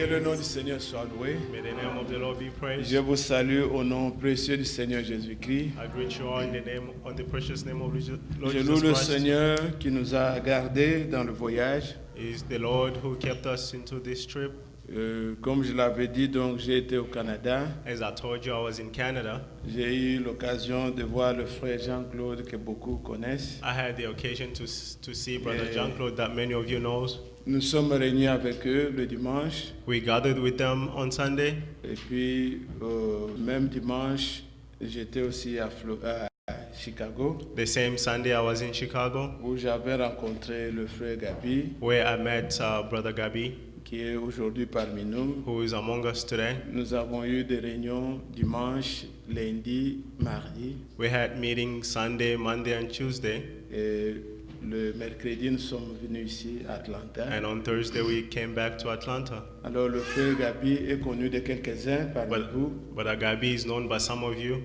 le nom du Seigneur soit loué. May the name of the Lord be praised. Je vous salue au nom précieux du Seigneur Jésus-Christ. I greet you all on the precious name of Lord Je loue Jesus le Christ. Seigneur qui nous a gardés dans le voyage. It is the Lord who kept us into this trip. Comme je l'avais dit, donc j'ai été au Canada. As I told you, I was in Canada. J'ai eu l'occasion de voir le frère Jean-Claude que beaucoup connaissent. I had the occasion to see Brother Jean-Claude that many of you knows. Nous sommes réunis avec eux le dimanche. We gathered with them on Sunday. Et puis, même dimanche, j'étais aussi à Chicago, The same Sunday I was in Chicago, où j'avais rencontré le frère Gabi, where I met Brother Gabi, qui est aujourd'hui parmi nous. who is among us today. Nous avons eu des réunions dimanche, lundi, mardi. We had meetings Sunday, Monday, and Tuesday. Et le mercredi, nous sommes venus ici à Atlanta. And on Thursday, we came back to Atlanta. Alors, le frère Gabi est connu de quelques-uns parmi vous. But Gabi is known by some of you.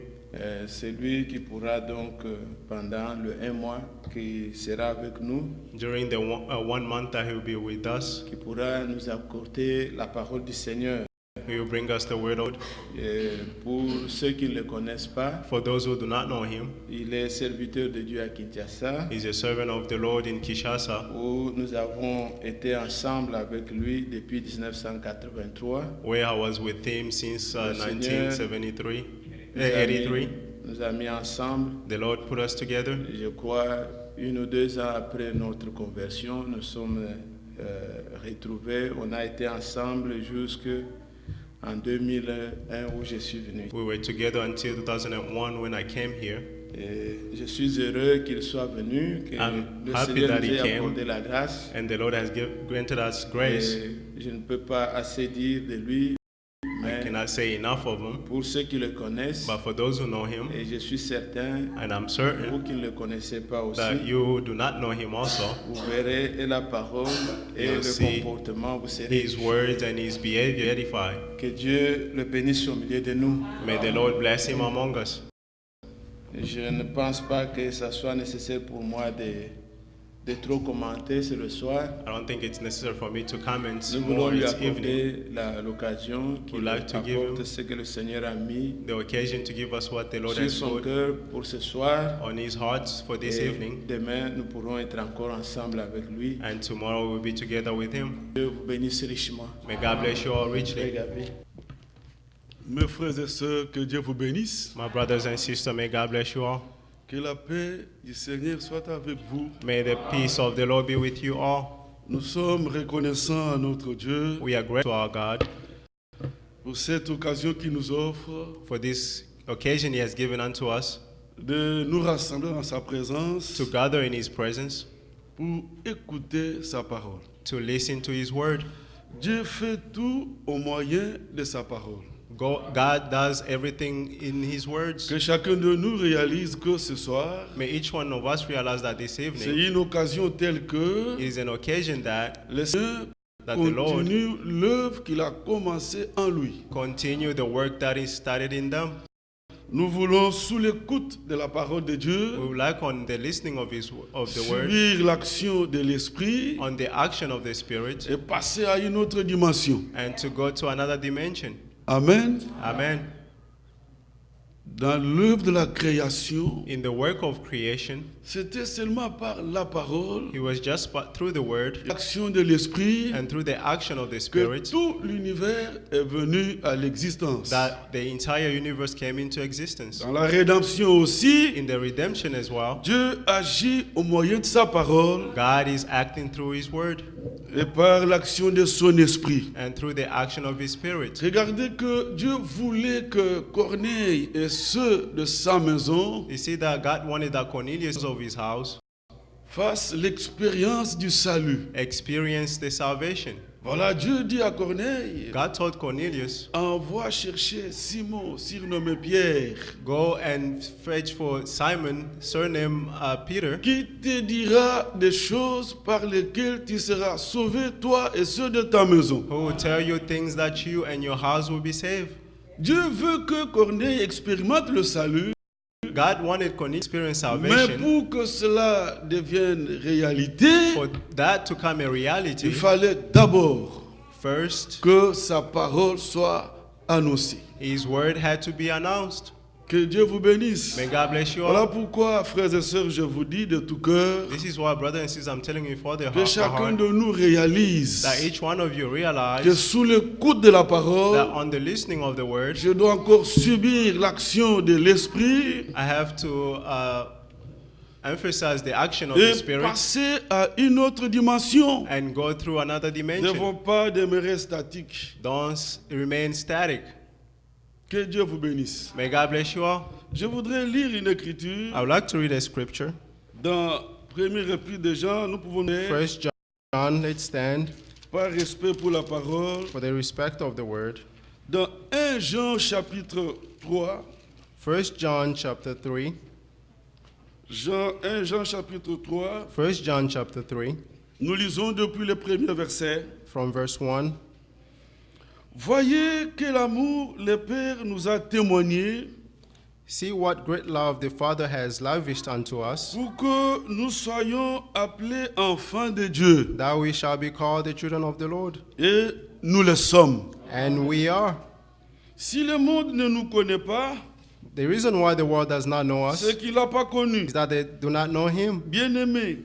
C'est lui qui pourra donc, pendant le 1 mois, qui sera avec nous, During the 1 month that he will be with us, qui pourra nous apporter la parole du Seigneur. he will bring us the word out. Et pour ceux qui ne le connaissent pas, For those who do not know him, il est serviteur de Dieu à Kinshasa, he's a servant of the Lord in Kinshasa, où nous avons été ensemble avec lui depuis 1983. where I was with him since Le Seigneur 1973, nous a 83. nous a mis ensemble. The Lord put us together. Je crois 1 ou 2 ans après notre conversion, nous sommes retrouvés. On a été ensemble jusqu'en 2001 où je suis venu. We were together until 2001 when I came here. Et je suis heureux qu'il soit venu, que I'm le happy Seigneur that nous he ait came. accordé la grâce. And the Lord has granted us grace. Et je ne peux pas assez dire de lui, I mais cannot say enough of him. pour ceux qui le connaissent, But for those who know him, et je suis certain, and I'm vous certain qui ne le connaissez pas aussi, that you who do not know him also, vous verrez et la parole et You'll le see comportement, vous serez his words and his behavior edify. que Dieu le bénisse au milieu de nous. May the Lord bless him among us. Je ne pense pas que ça soit nécessaire pour moi de trop commenter ce le soir. I don't think it's necessary for me to comment Nous voulons more lui this evening. accorder l'occasion qu'il We'd like to give him apporte ce que le Seigneur a mis The occasion to give us what the Lord sur has son put cœur pour ce soir. on his heart for this Et evening. demain, nous pourrons être encore ensemble avec lui. And tomorrow we'll be together with him. Dieu vous bénisse richement. May God bless you all richly. Regardez. Mes frères et sœurs, que Dieu vous bénisse. My brothers and sisters, may God bless you all. Que la paix du Seigneur soit avec vous. May the peace of the Lord be with you all. Nous sommes reconnaissants à notre Dieu We are grateful to our God pour cette occasion qu'il nous offre for this occasion he has given unto us de nous rassembler en sa présence to gather in his presence, pour écouter sa parole. to listen to his word. Dieu fait tout au moyen de sa parole. God does everything in his words. Que chacun de nous réalise que ce soir, May each one of us realize that this c'est evening une occasion telle que is an occasion that le Seigneur the Lord continue l'œuvre qu'il a commencée en lui. continue the work that is started in them. Nous voulons, sous l'écoute de la parole de Dieu, We would like on the listening of the word, subir l'action de l'Esprit on the action of the Spirit, et passer à une autre dimension. and to go to another dimension. Amen. Amen. Dans l'œuvre de la création, In the work of creation, c'était seulement par la parole, it was just through the word l'action de l'Esprit, and through the action of the que Spirit tout l'univers est venu à l'existence. that the entire universe came into existence. Dans la rédemption aussi, In the redemption as well, Dieu agit au moyen de sa parole God is acting through his word et par l'action de son esprit. and through the action of his Spirit. Regardez que Dieu voulait que Corneille et ceux de sa maison You see that God wanted that Cornelius of his house fassent l'expérience du salut. experience the salvation. Voilà, Dieu dit à Corneille, God told Cornelius, envoie chercher Simon, surnommé Pierre, go and fetch for Simon, surname Peter, qui te dira des choses par lesquelles tu seras sauvé, toi et ceux de ta maison. who will tell you things that you and your house will be saved. Dieu veut que Corneille expérimente le salut, God wanted Cornelius to experience mais salvation. pour que cela devienne réalité, For that to come a il reality, fallait d'abord First, que sa parole soit annoncée. his word had to be announced. Que Dieu vous bénisse. May God bless you Voilà all. pourquoi, frères et sœurs, je vous dis de tout cœur This is why, brothers and sisters, I'm telling you for the que chacun heart, de nous réalise that each one of you que realize sous l'écoute de la that parole, on the listening of the word, je dois encore subir l'action de l'Esprit I have to emphasize the action of the et Spirit passer à une autre dimension. and go through another Ne dimension. devons pas demeurer statiques. Don't remain static. Que Dieu vous bénisse. May God bless you all. Je voudrais lire une écriture I would like to read a scripture. dans Première Épître de Jean. Nous pouvons lire First John, let's stand par respect pour la parole. for the respect of the word. Dans 1 Jean chapitre 3, First John chapter 3. 1 Jean chapitre 3, First John chapter 3, nous lisons depuis le premier verset. from verse 1. Voyez quel amour le Père nous a témoigné See what great love the Father has lavished unto us, pour que nous soyons appelés enfants de Dieu. that we shall be called the children of the Lord. Et nous le sommes. And we are. Si le monde ne nous connaît pas, The reason why the world does not know us c'est qu'il n'a pas connu. is that they do not know Him. Bien-aimés,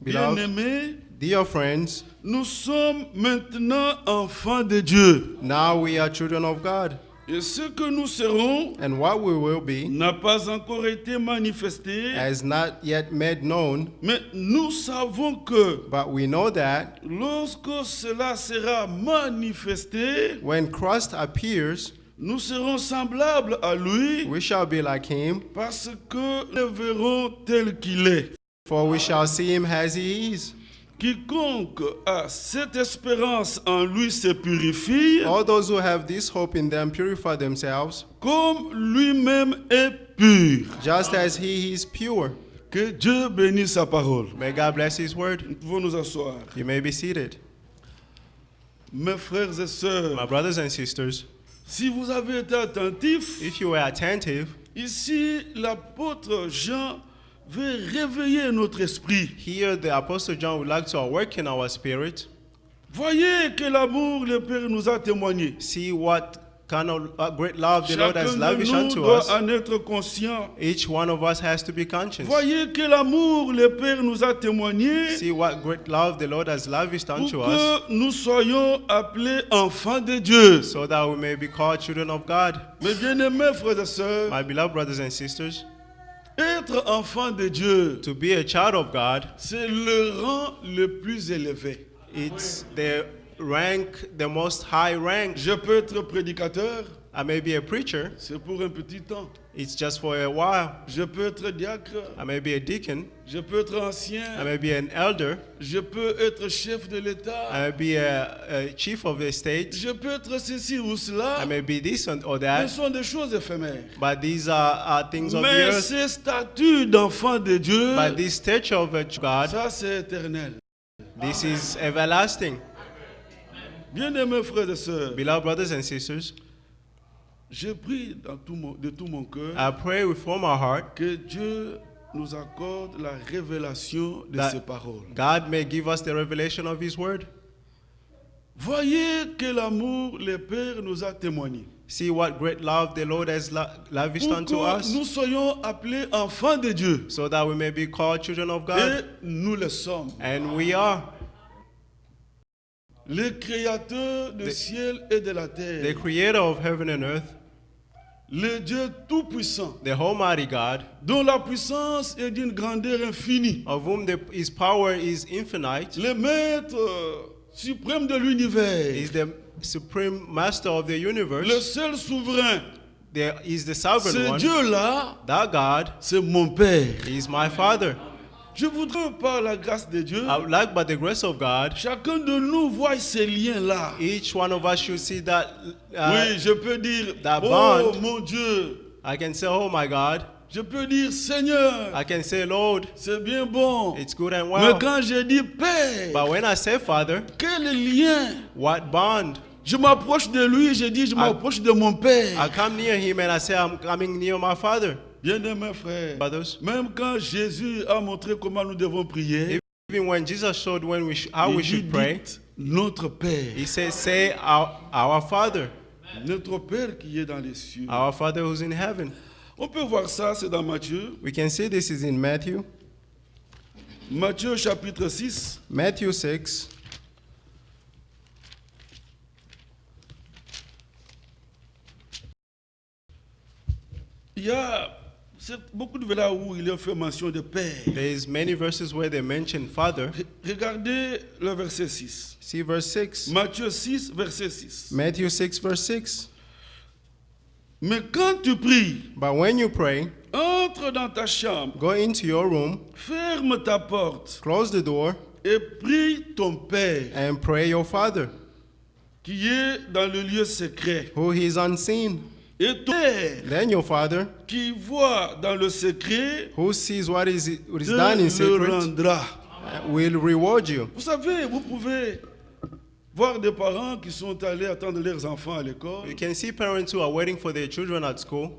Beloved, bien-aimés, dear friends, nous sommes maintenant enfants de Dieu. now we are children of God. Et ce que nous serons And what we will be n'a pas encore été manifesté, has not yet made known, mais nous savons que but we know that lorsque cela sera manifesté, when Christ appears, nous serons semblables à lui we shall be like Him, parce que nous le verrons tel qu'il est. for we shall see Him as He is. Quiconque a cette espérance en lui se purifie, All those who have this hope in them purify themselves, comme lui-même est pur. just as He is pure. Que Dieu bénisse sa parole. May God bless His word. Nous pouvons nous asseoir. You may be seated. Mes frères et sœurs, My brothers and sisters, si vous avez été attentifs, if you were attentive, ici l'apôtre Jean veut réveiller notre esprit. here the Apostle John would like to awaken our spirit. Voyez quel amour le Père nous a témoigné. See what kind of great love the Lord has Chacun de lavished nous unto doit us. en être conscient. Each one of us has to be conscious. Voyez quel amour le Père nous a témoigné See what great love the Lord has lavished pour unto us, que nous soyons appelés enfants de Dieu. so that we may be called children of God. Mes bien-aimés frères et sœurs, My beloved brothers and sisters, être enfant de Dieu, to be a child of God, c'est le rang le plus élevé. it's the rank, the most high rank. Je peux être prédicateur, I may be a preacher, c'est pour un petit temps. it's just for a while. Je peux être diacre, I may be a deacon, je peux être I ancien, may be an elder, je peux être chef de I l'État, may be a chief of the state, je peux être ceci ou I cela. may be this or Ce that, sont des choses éphémères. but these are things of the Mais earth. ces statuts d'enfant de Dieu, But this stature of a God, ça c'est éternel. this is everlasting. Bien-aimés frères et sœurs, Beloved brothers and sisters, je prie de tout mon cœur I pray with all my heart que Dieu nous accorde la révélation de That- ses paroles. God may give us the revelation of His word. Voyez quel amour le Père nous a témoigné. See what great love the Lord has lavished Pour unto que us, nous soyons appelés enfants de Dieu. so that we may be called children of Et God. nous le sommes. And we are. Le créateur du ciel et de la The terre. creator of heaven and earth, Le Dieu tout-puissant, the Almighty God, dont la puissance est d'une grandeur infinie. of whom His power is infinite, Le maître suprême de l'univers. is the supreme master of the Le universe. seul souverain. There is the sovereign Ce one. Dieu-là, That God c'est mon Père. is my Father. Je voudrais, par la grâce de Dieu, I would like, by the grace of God, chacun de nous voit ces liens-là. each one of us should see that. Oui, je peux dire, that oh bond. mon Dieu. I can say, oh my God. Je peux dire, Seigneur, I can say, Lord, c'est bien bon. it's good and Mais well. quand je dis Père, But when I say Father, quel lien? what bond? Je m'approche de lui, je dis, je m'approche de mon I Père. come near Him and I say, I'm coming near my Father. Bien-aimés frères, Brothers, même quand Jésus a montré comment nous devons prier, even when Jesus showed how we il dit, should pray, dites notre Père. He says, say our Father, Notre Père qui est dans les cieux. our Father who's in heaven. On peut voir ça, c'est dans Matthieu. We can see this is in Matthew. Matthieu chapitre 6. Matthew 6. Il y a beaucoup de versets où il est fait mention de Père. There's many verses where they mention Father. Regardez le verset 6. See verse 6. Matthieu 6, verset 6. Matthew 6 verse 6. Mais quand tu pries, But when you pray, entre dans ta chambre, go into your room, ferme ta porte close the door, et prie ton Père and pray your Father, qui est dans le lieu secret. who is unseen. Et ton Père Then your Father, qui voit dans le secret, who sees what is te done in le secret, rendra. will reward you. Vous savez, vous pouvez voir des parents qui sont allés attendre leurs enfants à l'école. You can see parents who are waiting for their children at school.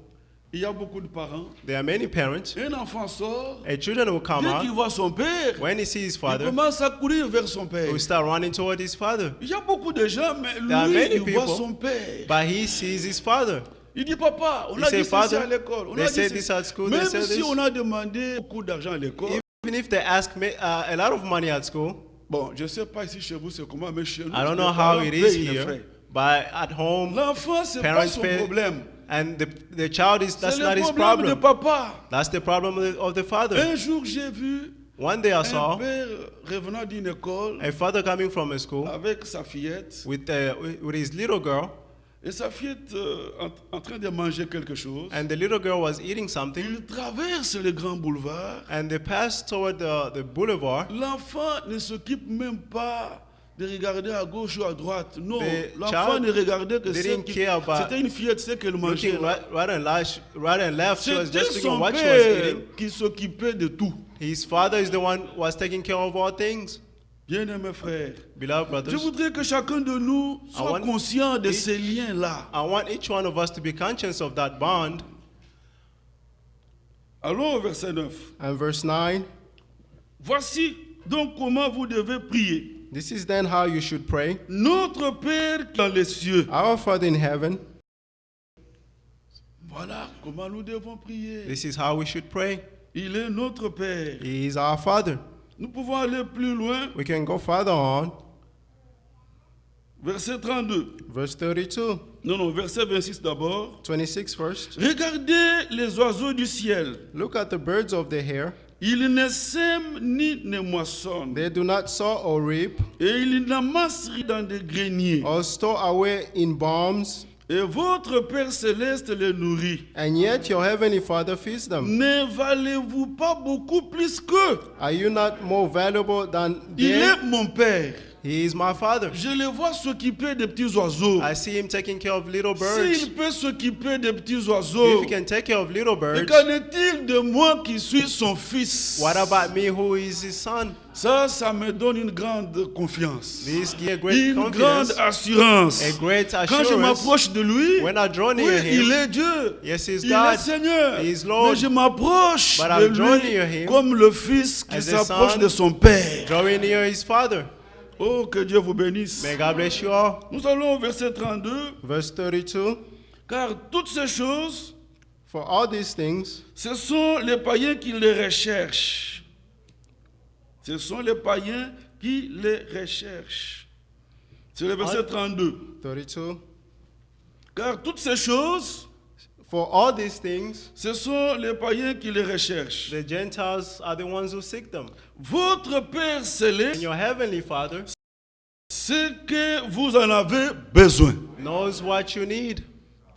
Il y a beaucoup de parents. There are many parents. Un enfant sort, A children will come dès qu'il out. voit son père, When he sees his il father, commence à courir vers son he père. will start running toward his father. Il y a beaucoup de gens, mais There are lui, many il voit people, son père. But he sees his father. Il dit, papa, on He a say, dit ceci à Father, l'école. On they a dit said ceci. this at school, they Même said si this. on a demandé beaucoup d'argent à l'école. Even if they ask me a lot of money at school, Bon, je ne sais pas ici chez vous c'est comment, mais chez nous, I don't les know how parents it is payent les here, frais. but at home, L'enfant, ce n'est pas parents son pay, problème. and the child is, that's C'est not le his problème de problem. papa. That's the problem of the father. Un jour, j'ai vu One day I un saw père revenant d'une école a father coming from a school avec sa fillette. with his little girl, Et sa fillette en train de manger quelque chose. and the little girl was eating something, Il traverse le grand boulevard. and they passed toward the boulevard. L'enfant ne s'occupe même pas de regarder à gauche ou à droite. Non, The l'enfant child ne regardait que ce didn't qui... care about C'était une fillette, c'est qu'elle mangeait. Looking right and left, she was C'était just looking son what she was père eating. qui s'occupait de tout. His father is the one who was taking care of all things. Bien-aimés frères, Beloved je brothers, voudrais que chacun de nous soit want conscient de each- ces liens-là. I want each one of us to be conscious of that bond. Allons au verset 9. And verse 9, Voici donc comment vous devez prier. this is then how you should pray. Notre Père qui est dans les cieux. Our Father in heaven, Voilà comment nous devons prier. this is how we should pray. Il est notre Père. He is our Father. Nous pouvons aller plus loin. We can go further on. Verset 32. Verse 32, Non, verset 26 d'abord. 26 first. Regardez les oiseaux du ciel. Look at the birds of the air. Ils ne sèment ni ne moissonnent. They do not sow or reap Et ils n'amassent rien dans des greniers. or store away in barns, Et votre Père céleste les nourrit. and yet your heavenly Father feeds them. Ne valez-vous pas beaucoup plus qu'eux? Are you not more valuable than Il they? est mon Père. He is my Father. Je le vois s'occuper des petits oiseaux. I see him taking care of little birds. S'il peut s'occuper des petits If oiseaux, he can take care of little et birds, qu'en est-il de moi qui suis son fils? what about me who is his son? Ça me donne une grande confiance. This gives a great Une grande confidence, assurance. a great Quand je assurance. m'approche de lui, When I draw oui, near il him, est Dieu. yes, he's Il God. est Seigneur. He is Lord. Mais je m'approche But de I'm drawing lui near him comme le fils qui as a s'approche son. de son Père. Drawing near his Father. Oh, que Dieu vous bénisse. May God bless you all. Nous allons au verset 32. Verse 32, Car toutes ces choses, for all these things, ce sont les païens qui les recherchent. Ce sont les païens qui les recherchent. C'est le verset 32. 32, Car toutes ces choses, for all these things, ce sont les païens qui les recherchent. the Gentiles are the ones who seek them. Votre Père And céleste, your heavenly Father ce que vous en avez besoin. knows what you need.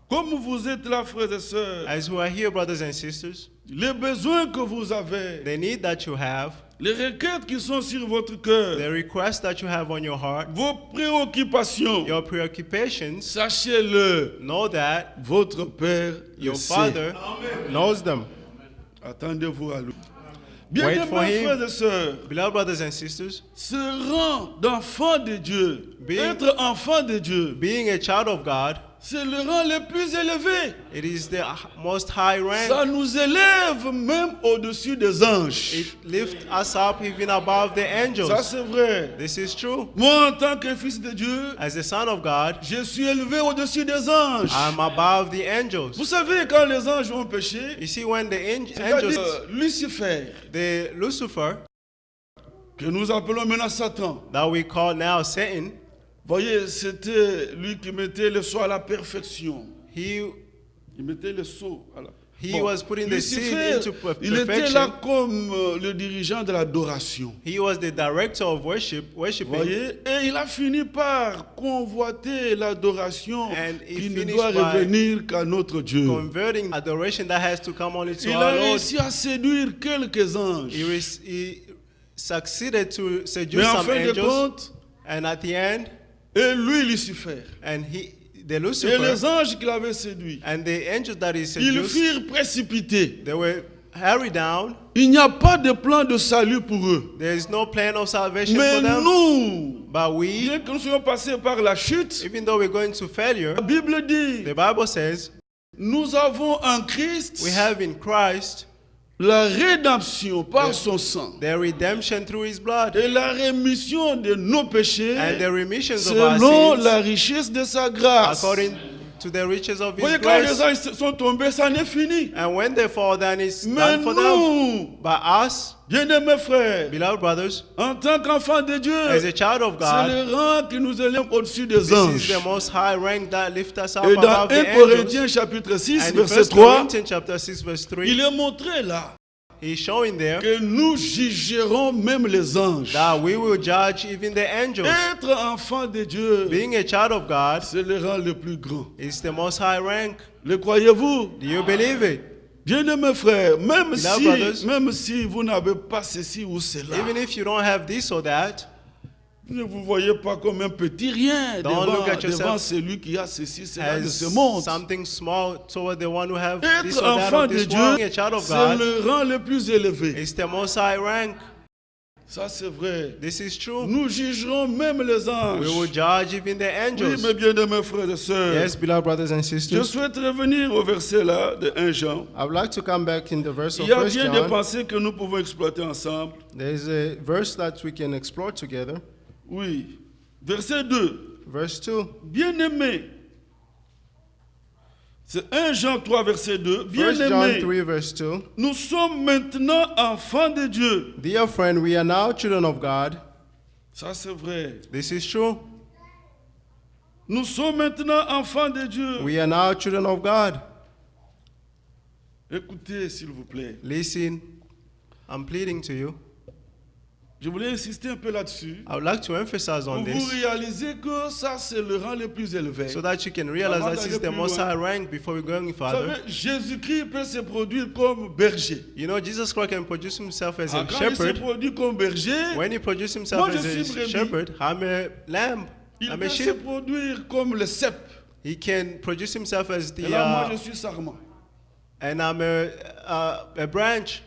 Comme vous êtes là, frères et sœurs, As we are here, brothers and sisters, les besoins que vous avez, the need that you have, les requêtes qui sont sur votre cœur, the requests that you have on your heart, vos préoccupations, your preoccupations, sachez-le, know that votre Père your le sait. Father knows them. Attendez-vous à lui. Wait for Bien-aimés him. frères et sœurs, Beloved brothers and sisters, ce rang d'enfant de Dieu, Being- être enfant de Dieu, being a child of God c'est le rang le plus élevé. It is the most high Ça rank. nous élève même au-dessus des anges. It lifts us up even above the Ça, angels. c'est vrai. This is true. Moi, en tant que fils de Dieu, As the Son of God, je suis élevé au-dessus des anges. I'm above the Vous angels. savez, quand les anges ont péché, You see, when the c'est-à-dire angels, Lucifer, the Lucifer, que nous appelons maintenant Satan, that we call now Satan, voyez, c'était lui qui mettait le sceau à la perfection. he Il mettait le sceau à la was putting the seed Lucifer, into il était là perfection. comme le dirigeant de l'adoration. He was the director of worshiping, Voyez, et il a fini par convoiter l'adoration And he qui ne finished doit by revenir qu'à notre Dieu. converting adoration that has to come only to Il our a Lord. réussi à séduire quelques anges. He succeeded to seduce Mais en some fin de angels, compte, and at the end, et lui, Lucifer, and the et Lucifer les anges qu'il avait séduits, and the angels that he ils seduced, firent précipiter. they were hurried down. Il n'y a pas de plan de salut pour eux. There is no plan of salvation Mais for them. nous, But we, bien que nous soyons passés par la chute, even though we're going to failure, la Bible dit, the Bible says nous avons en Christ we have in Christ la rédemption par son sang the redemption through his blood et la rémission de nos péchés and the remissions of our selon sins la richesse de sa grâce. according to the riches of Vous voyez, his quand les grace. anges sont tombés, ça n'est fini. And when they fall down, it's Mais done for them. nous, But us, bien-aimés frères, beloved brothers, en tant qu'enfants de Dieu, as a child of c'est God, le rang qui nous élève au-dessus des this is anges. the most high rank that lifts us up Et dans above 1 the Corinthiens angels. chapitre 6, And in verset 1 3, Corinthians chapter 6 verse 3, il est montré là he's showing there que nous jugerons même les anges. that we will judge even the angels. Être enfant de Dieu, Being a child of God c'est le rang le plus grand. is the most high rank. Le croyez-vous? Do you believe it? Bien-aimés frères, Beloved brothers, même si vous n'avez pas ceci ou cela, Even if you don't have this or that, ne vous voyez pas comme un petit rien Don't look at yourself devant celui qui a ceci, cela de as ce monde. something small toward the one who have this Être or that enfant of de this Dieu, world. Being a child of c'est God le rang le plus élevé. is the most high rank. Ça, c'est vrai. This is true. Nous jugerons même les We will anges. judge even the Oui, angels. mes bien-aimés frères et sœurs. Yes, beloved brothers and Je sisters. souhaite revenir au verset là de 1 Jean. I would like to come back in the verse Il of y a 1 bien des John. pensées que nous pouvons exploiter ensemble. There is a verse that we can explore together. Oui. Verset 2. Verse 2. Bien-aimés. C'est 1 Jean 3, verset 2. 1 John Bien-aimés, 3 verse 2. nous sommes maintenant enfants de Dieu. Dear friend, we are now children of God. Ça, c'est vrai. This is true. Nous sommes maintenant enfants de Dieu. We are now children of God. Écoutez, s'il vous plaît. Listen, I'm pleading to you. Je voulais insister un peu là-dessus. I would like to emphasize Pour on vous this réaliser que ça, c'est le rang le plus élevé. so that you can realize Avant that d'aller is the plus most loin. high rank before we go any Vous further. savez, Jésus-Christ peut se produire comme berger. You know, Jesus Christ can produce himself as a Quand il se shepherd. produit comme berger, When he produces himself Moi, je as suis a brebis. shepherd, I'm a lamb, il I'm peut a se sheep. produire comme le cep. He can produce himself as Et the, là, moi, je suis sarment. and I'm a branch.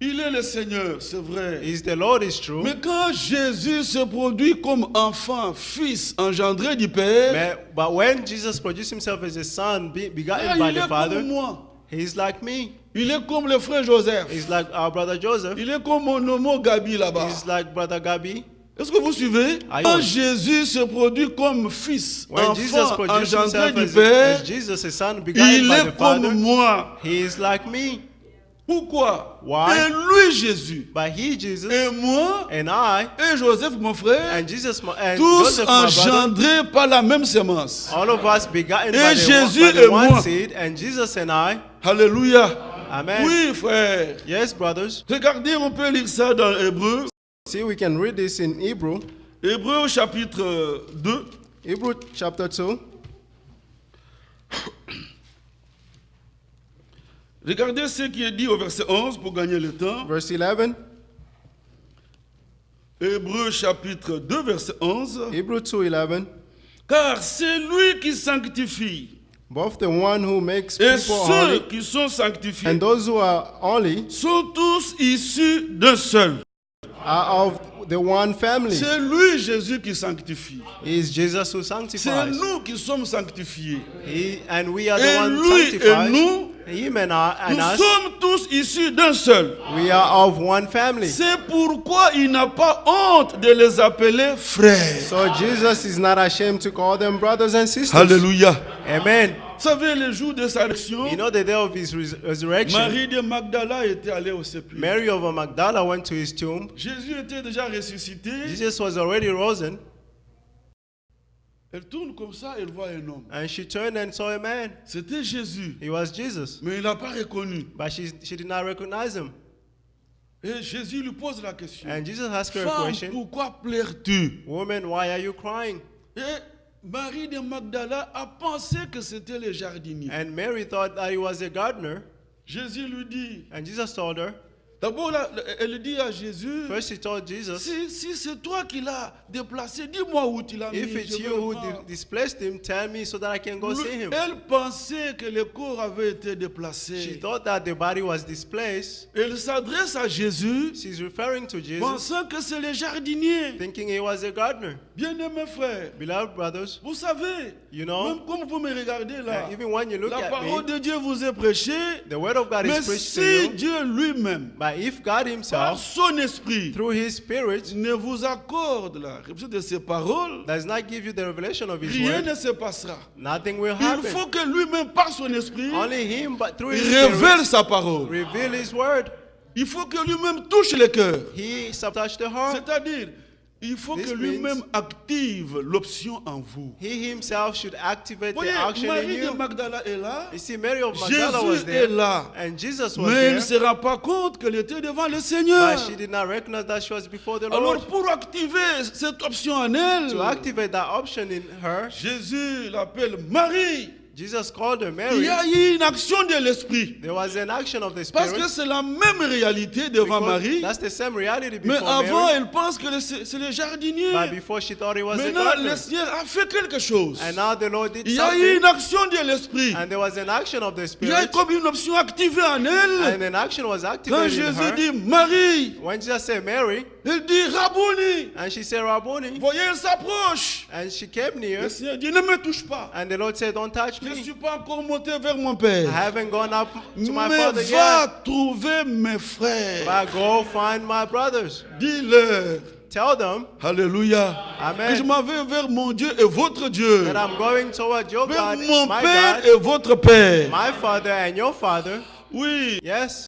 Il est le Seigneur, c'est vrai. He's the Lord, is true. Mais quand Jésus se produit comme enfant, fils, engendré du Père, But when Jesus produced himself as a son, begotten là, by il the est Father, comme moi. he's like me. Il est comme le frère Joseph. He's like our brother Joseph. Il est comme mon homo Gabi là-bas. He's like brother Gabi. Est-ce que vous suivez? Aïe. Quand Jésus se produit comme fils, When Jesus enfant, produced engendré himself du as Père, Jesus, a son begotten il by est the Father, comme moi. he is like me. Pourquoi? Why? Et lui, Jésus, But he, Jesus, et moi, and I, et Joseph, mon frère, and Jesus, and tous Joseph, my brother, engendrés par la même sémence. all of us begotten Et by Jésus the et one moi. seed, and Jesus and I. Alléluia. Amen. Oui, frère. Yes, brothers. Regardez, on peut lire ça dans Hébreu. See, we can read this in Hebrew. Hébreu au chapitre 2. Hebrew chapter 2. Regardez ce qui est dit au verset 11 pour gagner le temps. Verse 11. Hébreu chapitre 2, verset 11. Hebrew 2:11. Car c'est lui qui sanctifie. Both the one who makes Et people ceux holy qui sont sanctifiés and those who are holy sont tous issus d'un seul. are of the one family. C'est lui, Jésus, qui sanctifie. It's Jesus who C'est sanctifies. nous qui sommes sanctifiés. And we are Et the ones lui et sanctified. nous, Him and nous us, sommes tous issus d'un seul. we are of one family. C'est pourquoi il n'a pas honte de les appeler frères. So Jesus is not ashamed to call them brothers and sisters. Alléluia. Amen. Vous savez, le jour de sa résurrection, You know the day of his resurrection, Marie de Magdala était allée au sépulcre. Mary of Magdala went to his tomb. Jésus était déjà ressuscité. Jesus was already risen, Elle tourne comme ça, elle voit un homme. and she turned and saw a man. C'était Jésus. He was Jesus, Mais il n'a pas reconnu. but she did not recognize him. Et Jésus lui pose la question. And Jesus asked her a Femme, question. pourquoi pleures-tu? Woman, why are you crying? Et Marie de Magdala a pensé que c'était le jardinier. And Mary thought that he was a gardener. Jésus lui dit, And Jesus told her, d'abord elle dit à Jésus, first he told Jesus, si c'est toi qui l'as déplacé, dis-moi où tu l'as mis. if it's je you veux who le prendre. displaced him, tell me so that I can go see him. Elle pensait que le corps avait été She déplacé. thought that the body was displaced. Elle s'adresse à Jésus, She's referring to Jesus, pensant que c'est le jardinier. thinking he was a gardener. Bien-aimés frères, Beloved brothers, vous savez, you know, même comme vous me regardez là, even when you look la at parole me, de Dieu vous est prêchée, the word of God mais is preached to si you. Dieu lui-même, But if God par himself, son esprit, through his spirit, ne vous accorde la réception de ses paroles, does not give you the revelation of his rien word, ne se passera. nothing will Il happen. faut que lui-même, par son esprit, Only him, but through his révèle spirit, sa parole. reveal his word. Il faut que lui-même touche le cœur. He touched the heart. C'est-à-dire, il faut This que lui-même active l'option en vous. He himself should activate Voyez, the action in Marie de you. Magdala est là, You see, Mary of Magdala was Jésus there, est là, and Jesus was mais elle ne there, se rend pas compte qu'elle était devant le Seigneur. but she did not recognize that she was before the Alors Lord. pour activer cette option en elle, To activate that option in her, Jésus l'appelle Marie. Jesus called her Il Mary. y a eu une action de l'Esprit. There was an action of the Parce que Spirit. c'est la même réalité devant Because Marie. that's the same reality Mais before avant, Mary. elle pense que c'est le jardinier. But before she thought he was a Maintenant, gardener. le Seigneur a fait quelque chose. And now the Lord did Il y a eu something. une action de l'Esprit. And there was an action of the Il y a eu Spirit. comme une option activée en elle. And an action was Quand activated in Jésus her. dit Marie, When Jesus said Mary, elle dit Rabouni. and she said Rabboni, Voyez, elle s'approche. and she came near, Le Seigneur dit ne me touche pas. and the Lord said, don't touch Je ne me. suis pas encore monté vers mon I Père. haven't gone up to my Mais Father va yet. trouver mes frères. But go find my brothers. Dis-leur. Tell them Alléluia. Amen. Que je m'en vais vers mon Dieu et votre Dieu. that I'm going toward your Vers God, mon my Père God, et votre Père. my Father and your Father. Oui. Yes.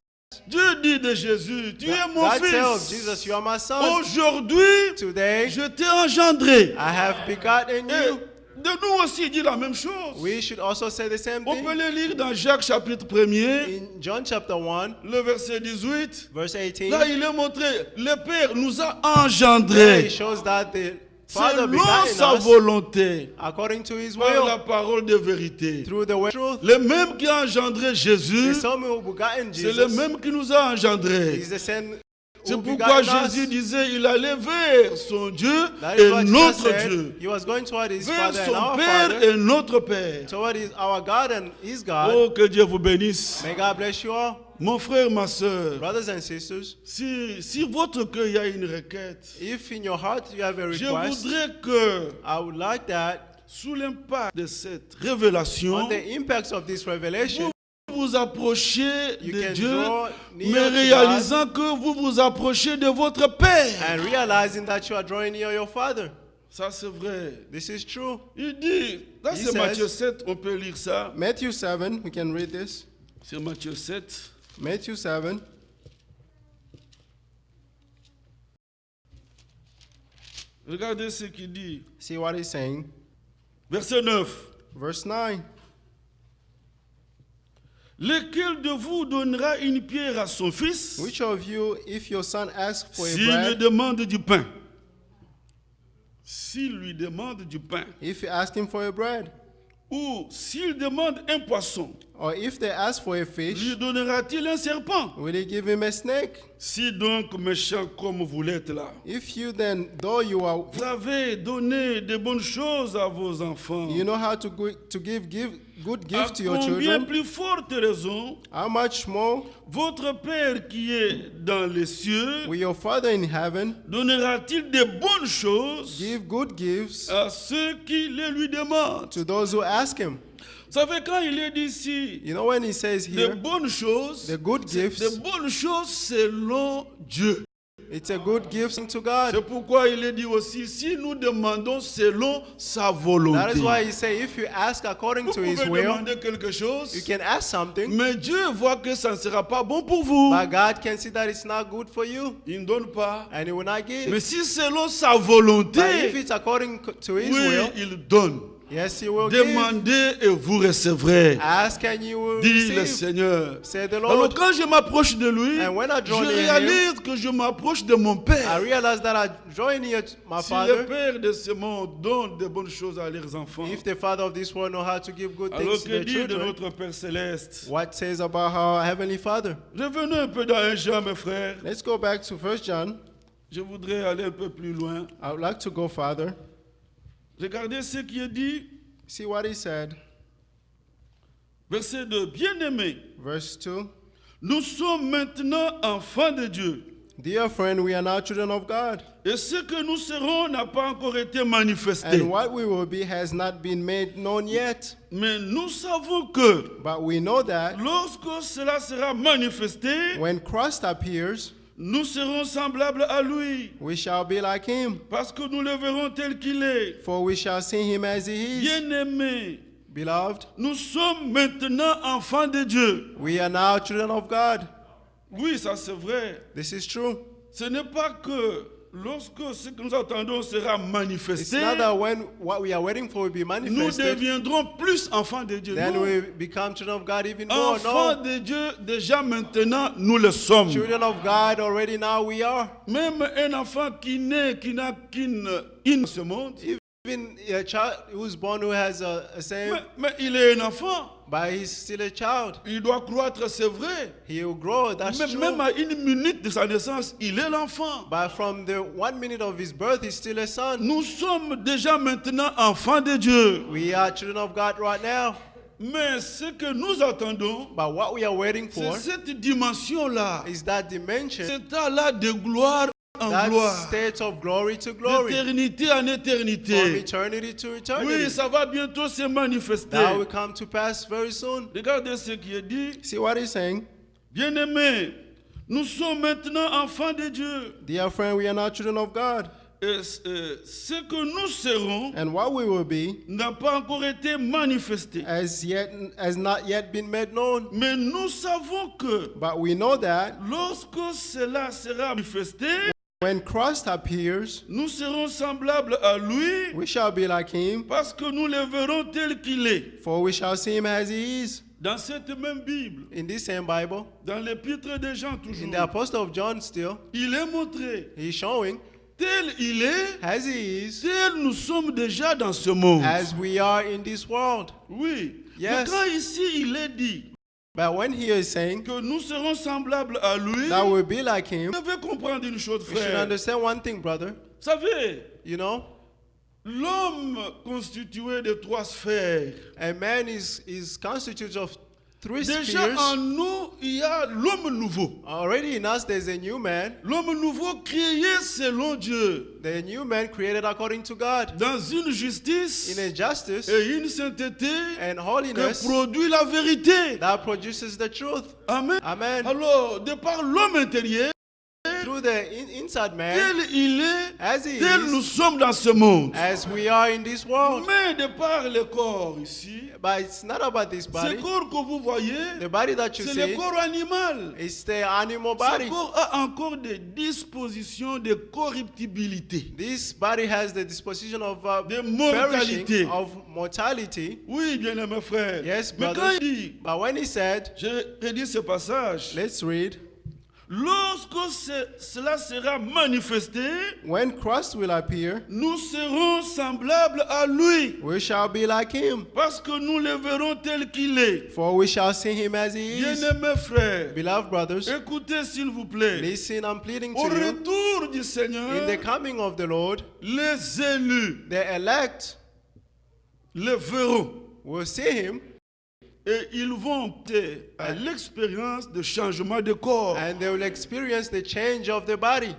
Dieu dit de Jésus, tu es mon God tells fils. Jesus, you are my son. Aujourd'hui, Today, je t'ai engendré. I have begotten Et you. de nous aussi, il dit la même chose. We should also say the same On peut thing. le lire dans Jacques chapitre 1er, In John chapter 1, le verset 18. verse 18, Là, il est montré, le Père nous a there engendrés it shows that the Father selon begot sa in us volonté, according to his par la will, parole de vérité. through the way of truth. Le même qui a engendré The Jésus, Son who begotten c'est le Jesus même qui nous a engendrés. is the same C'est who pourquoi begotten Jésus us. disait, il allait vers son Dieu That is et what Jesus notre said. Dieu, He was going toward his vers Father and son our Père Father, et notre Père. toward our God and his God. Oh, que Dieu vous bénisse. May God bless you all. Mon frère, ma soeur, Brothers and sisters, si votre cœur y a une requête, if in your heart you have a je request, voudrais que, I would like that sous l'impact de cette révélation, on the impacts of this revelation, vous vous approchiez you de can Dieu, draw near mais to réalisant que vous vous approchez de votre Père. and realizing that you are drawing near your Father. Ça, c'est vrai. This is true. Il dit, là He c'est says- Matthieu 7, on peut lire ça. Matthew 7, we can read this. C'est Matthieu 7. Matthew 7. Regardez ce qu'il dit. See what he's saying. Verset 9. Verse 9. Lequel de vous donnera une pierre à son fils Which of you, if your son asks for a s'il lui bread, demande du pain? S'il lui demande du pain. if you ask him for a bread, Ou s'il demande un poisson, Or if they ask for a fish, lui donnera-t-il un serpent? will he give him a snake? Si donc méchant comme vous l'êtes là, If you then, though you are, vous avez donné de bonnes choses à vos enfants, you know how to give good à gifts to your combien children, plus forte raison, how much more votre Père qui est dans les cieux will your Father in heaven donnera-t-il de bonnes choses give good gifts à ceux qui les lui demandent? to those who ask him? Vous savez, quand il est dit ici, You know when he says de here, bonnes choses, the good c'est gifts, de bonnes choses selon Dieu. it's a good gift to God. C'est pourquoi il est dit aussi, si nous demandons selon sa volonté. That is why he say, if you ask according Vous to his pouvez will, demander quelque chose, you can ask something, mais Dieu voit que ça ne sera pas bon pour vous. but God can see that it's not good for you, Il ne donne pas. and he will not Mais give. si selon sa But if volonté, it's according to his oui, will, il donne. yes, he will give. Demandez et vous recevrez, Ask and you will dit le receive, Seigneur. said the Alors Lord. quand je m'approche de lui, And when I je draw near him, réalise que je m'approche de mon I Père. realize that I join here to my Si le Father. Père de ce monde donne de bonnes choses à leurs enfants, If the Father of this world know how to give good alors things to que their dire de children, notre Père Céleste? what says about our Heavenly Father? Revenons un peu dans 1 Jean, mes frères. Let's go back to 1 John. Je voudrais aller un peu plus loin. I would like to go farther. Regardez ce qui est dit, See what he said. verset 2. Bien-aimés, Verse 2. nous sommes maintenant enfants de Dieu. Dear friend, we are now children of God. Et ce que nous serons n'a pas encore été manifesté. And what we will be has not been made known yet. Mais nous savons que But we know that lorsque cela sera manifesté, when Christ appears, nous serons semblables à lui. we shall be like him. Parce que nous le verrons tel qu'il est. For we shall see him as he is. Bien-aimés, Beloved, nous sommes maintenant enfants de Dieu. we are now children of God. Oui, ça c'est vrai. This is true. Ce n'est pas que lorsque ce que nous attendons sera It's manifesté, not that when what we are waiting for will be nous manifested, deviendrons plus enfants de Dieu. then Non. we become children of God even more. Enfants No. de Dieu, déjà maintenant, nous le sommes. Children of God already now we are. Même un enfant qui naît, qui n'a qu'une ce monde, Even a child who's born who has a same, mais il est un enfant. but he's still a child. Il doit croître, c'est vrai. He will grow, that's Mais true. même à une minute de sa naissance, il est l'enfant. But from the 1 minute of his birth, he's still a son. Nous sommes déjà maintenant enfants de Dieu. We are children of God right now. Mais ce que nous attendons, But what we are waiting c'est for cette dimension-là. is that dimension, Cet état-là de gloire en that gloire. state of glory to glory, D'éternité en from éternité. eternity to Oui, eternity. ça va bientôt se manifester. That will come to pass very soon. Regardez ce qui est dit. See what he's saying? Bien-aimés, nous sommes maintenant enfants de Dieu. Dear friend, we are now children of God. Et ce que nous serons And what we will be n'a pas encore été manifesté. has not yet been made known. Mais nous savons que But we know that lorsque cela sera manifesté, when Christ appears, nous serons semblables à lui we shall be like him, parce que nous le verrons tel qu'il est. for we shall see him as he is. Dans cette même Bible, In this same Bible, dans l'épître de Jean in toujours, the Apostle of John still, il est montré he's showing tel il est, as he is, tel nous sommes déjà dans ce monde. as we are in this world. Oui. Yes. Mais quand ici il est dit But when he is saying que nous serons semblables à lui, that we'll be like him, vous devez comprendre une chose, we should frère. understand one thing, brother. Vous savez, You know, l'homme constitué de 3 sphères. a man is constituted of 3 Déjà spheres. en nous, il y a l'homme nouveau. Already in us, there's a new man. L'homme nouveau créé selon Dieu, The new man created according to God, dans une justice in a justice et une sainteté and que holiness produit la vérité. that produces the truth. Amen. Amen. Alors, de par l'homme intérieur, Through the inside man, tel il est, as he tel nous is, sommes dans ce monde. as we are in this world. Mais de par le corps ici, But it's not about this ce body. corps que vous voyez, The body that you c'est le see corps animal. is the animal Ce body. corps a encore des dispositions de corruptibilité. This body has the disposition of De mortalité. perishing, of mortality. Oui, bien aimé frère. Yes, Mais quand brothers. il dit, But when he said, j'ai redit ce passage, let's read, Lorsque cela sera manifesté, when Christ will appear, nous serons semblables à lui. we shall be like him, Parce que nous le verrons tel qu'il est. for we shall see him as he is. Bien-aimés frères, Beloved brothers, écoutez s'il vous plaît. listen, I'm pleading Au to you. retour du In Seigneur, the coming of the Lord, les élus the elect le verront. will see him, Et ils vont à l'expérience de changement de corps. and they will experience the change of the body.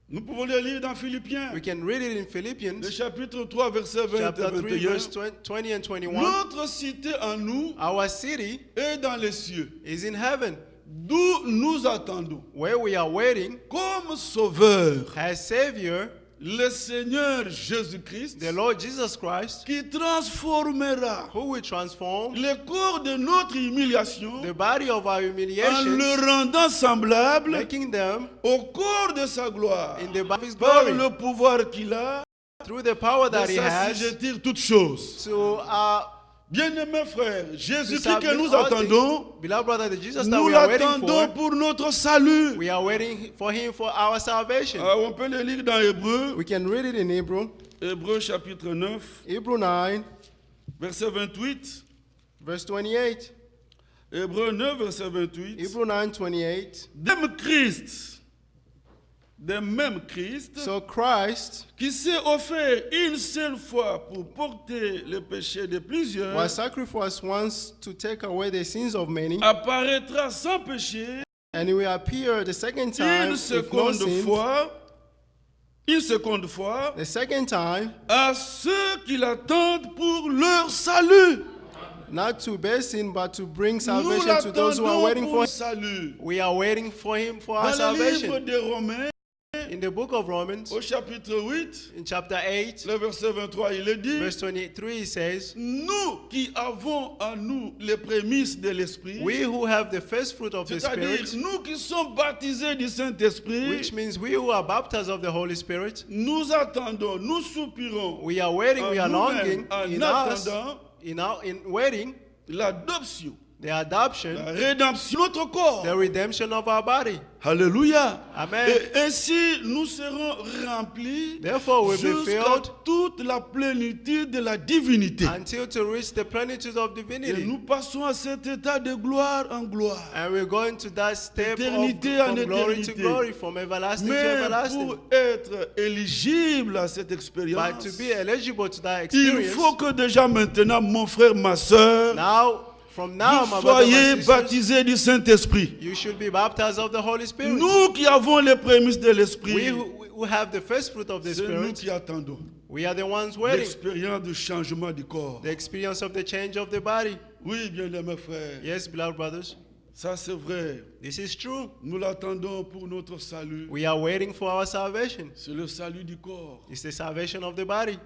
Nous pouvons le lire dans Philippiens, We can read it in le Philippians chapitre 3, verset 20 chapter et 3, 21. verse 20 and 21. Notre cité en nous Our city est dans les cieux, is in heaven, d'où nous attendons where we are waiting comme sauveur as Savior, le Seigneur Jésus-Christ, the Lord Jesus Christ, qui transformera who will transform le corps de notre humiliation the body of our en humiliation, le rendant semblable making them au corps de sa gloire, in the body of His par glory, le pouvoir qu'il a through the power that de He has s'assujettir toutes choses. to Bien-aimés frères, Jésus-Christ que submit nous all attendons, things. Beloved brother, the Jesus that nous we are waiting l'attendons for, pour notre salut. we are waiting for Him for our salvation. On peut le lire dans Hébreu, We can read it in Hebrew, Hébreu chapitre 9, Hebrew 9, verset 28. verse 28. Hébreu 9, verset 28. Hebrew 9, 28. De même Christ, So Christ qui s'est offert une seule fois pour porter le péché de plusieurs, was sacrificed once to take away the sins of many, apparaîtra sans péché and He will appear the second time une with no seconde sin. fois, The second time, à ceux qui l'attendent pour leur salut. not to bear sin, but to bring Nous salvation to those who are l'attendons waiting pour for le Him. salut. We are waiting for Him for our Dans le livre salvation. des Romains, In the book of Romans, au chapitre 8, in chapter 8, le verset 23, il est dit, verse 23, it says, nous qui avons en nous les prémices de l'Esprit, we who have the first fruit of the c'est-à-dire Spirit, nous qui sommes baptisés du Saint-Esprit, which means we who are baptized of the Holy Spirit, nous attendons, nous soupirons we are waiting, we are longing en in us, attendant in waiting, l'adoption, the adoption, la rédemption de notre corps. the redemption of our body. Alléluia. Amen. Et ainsi, nous serons remplis Therefore, we'll be jusqu'à filled toute la plénitude de la divinité. until to reach the plenitude of Et divinity. nous passons à cet état de gloire en gloire. And we're going to that step Éternité en from glory to éternité. glory, from everlasting to Mais everlasting. pour être éligible à cette But expérience, to be eligible to that il experience, faut que déjà maintenant, mon frère, ma soeur, from now, vous my brother, my soyez sisters, baptisés du Saint-Esprit. you should be baptized of the Holy Spirit. Nous qui avons les prémices de We l'Esprit, who have the first fruit of the c'est nous Spirit, qui attendons we are the ones waiting. l'expérience du changement du corps. The experience of the change of the body. Oui, bien aimés frères, Yes, beloved brothers, ça c'est vrai. this is true. Nous l'attendons pour notre salut. We are waiting for our salvation. C'est le salut du corps. It's the salvation of the body.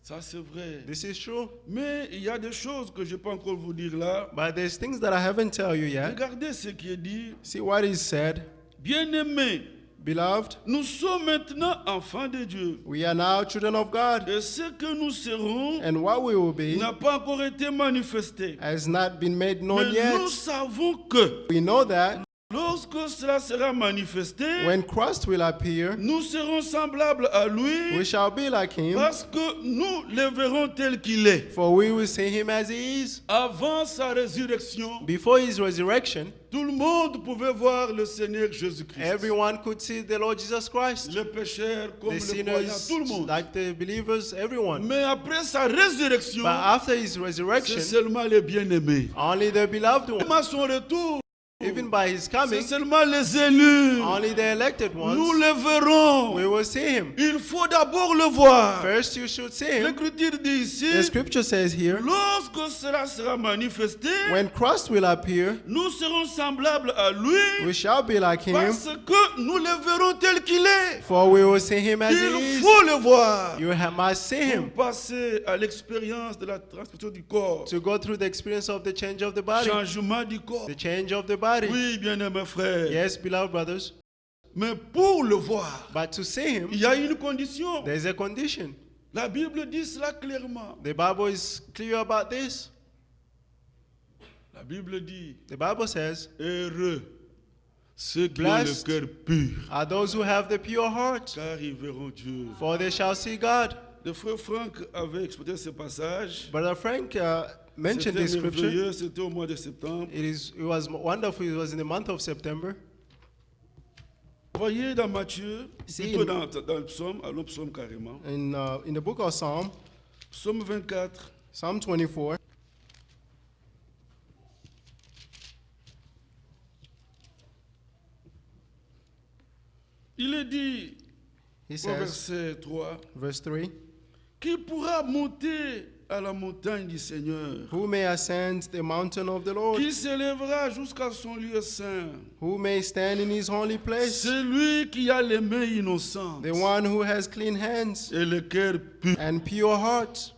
Ça c'est vrai. This is true. Mais il y a des choses que je ne peux pas encore vous dire là. But there's things that I haven't tell you yet. Regardez ce qui est dit. See what is said. Bien-aimés, Beloved, nous sommes maintenant enfants de Dieu. we are now children of God, Et ce que nous serons and what we will be n'a pas encore été manifesté. has not been made Mais known yet. nous savons que We know that lorsque cela sera manifesté, when Christ will appear, nous serons semblables à lui we shall be like him, parce que nous le verrons tel qu'il est. for we will see him as he is. Avant sa résurrection, Before his resurrection, tout le monde pouvait voir le Seigneur Jésus-Christ. everyone could see the Lord Jesus Christ. Les pécheurs comme The les croyants, sinners, tout le monde. like the believers, everyone. Mais après sa résurrection, But after his c'est resurrection, seulement les bien-aimés. only the beloved ones, Même à son retour, even by his c'est coming, seulement les élus. only the elected Nous ones, le verrons. we will see him. Il faut d'abord le voir. First, you should see him. L'Écriture dit ici, The scripture says here, lorsque cela sera manifesté, when Christ will appear, nous serons semblables à lui we shall be like him, parce que nous le verrons tel qu'il est. for we will see him as he Il is. faut le voir You must see him pour passer à l'expérience de la transmission du corps, to go through the experience of the change of the body, changement du corps. the change of the body. Oui, bien-aimés frères. Yes, beloved brothers, Mais pour le voir, but to see him, il y a une condition. there's a condition. La Bible dit cela clairement. The Bible is clear about this. La Bible dit, The Bible says, heureux Ceux qui ont le Blessed cœur pur, are those who have the pure heart, car ils verront Dieu. for they shall see God. Le frère Franck avait expliqué ce passage. Brother Frank mentioned C'était this scripture. merveilleux, c'était au mois de septembre. It was wonderful. It was in the month of September. Voyez dans Matthieu, Si. plutôt dans le psaume, allons au psaume carrément. In the book of Psalm, Psaume 24, Psalm 24, il est dit he au says, verset 3, verse 3, qui pourra monter à la montagne du Seigneur, who may ascend the mountain of the Lord, qui s'élèvera jusqu'à son lieu saint. who may stand in his holy place, Celui qui a les mains innocentes the one who has clean hands et le cœur pur. and pure heart.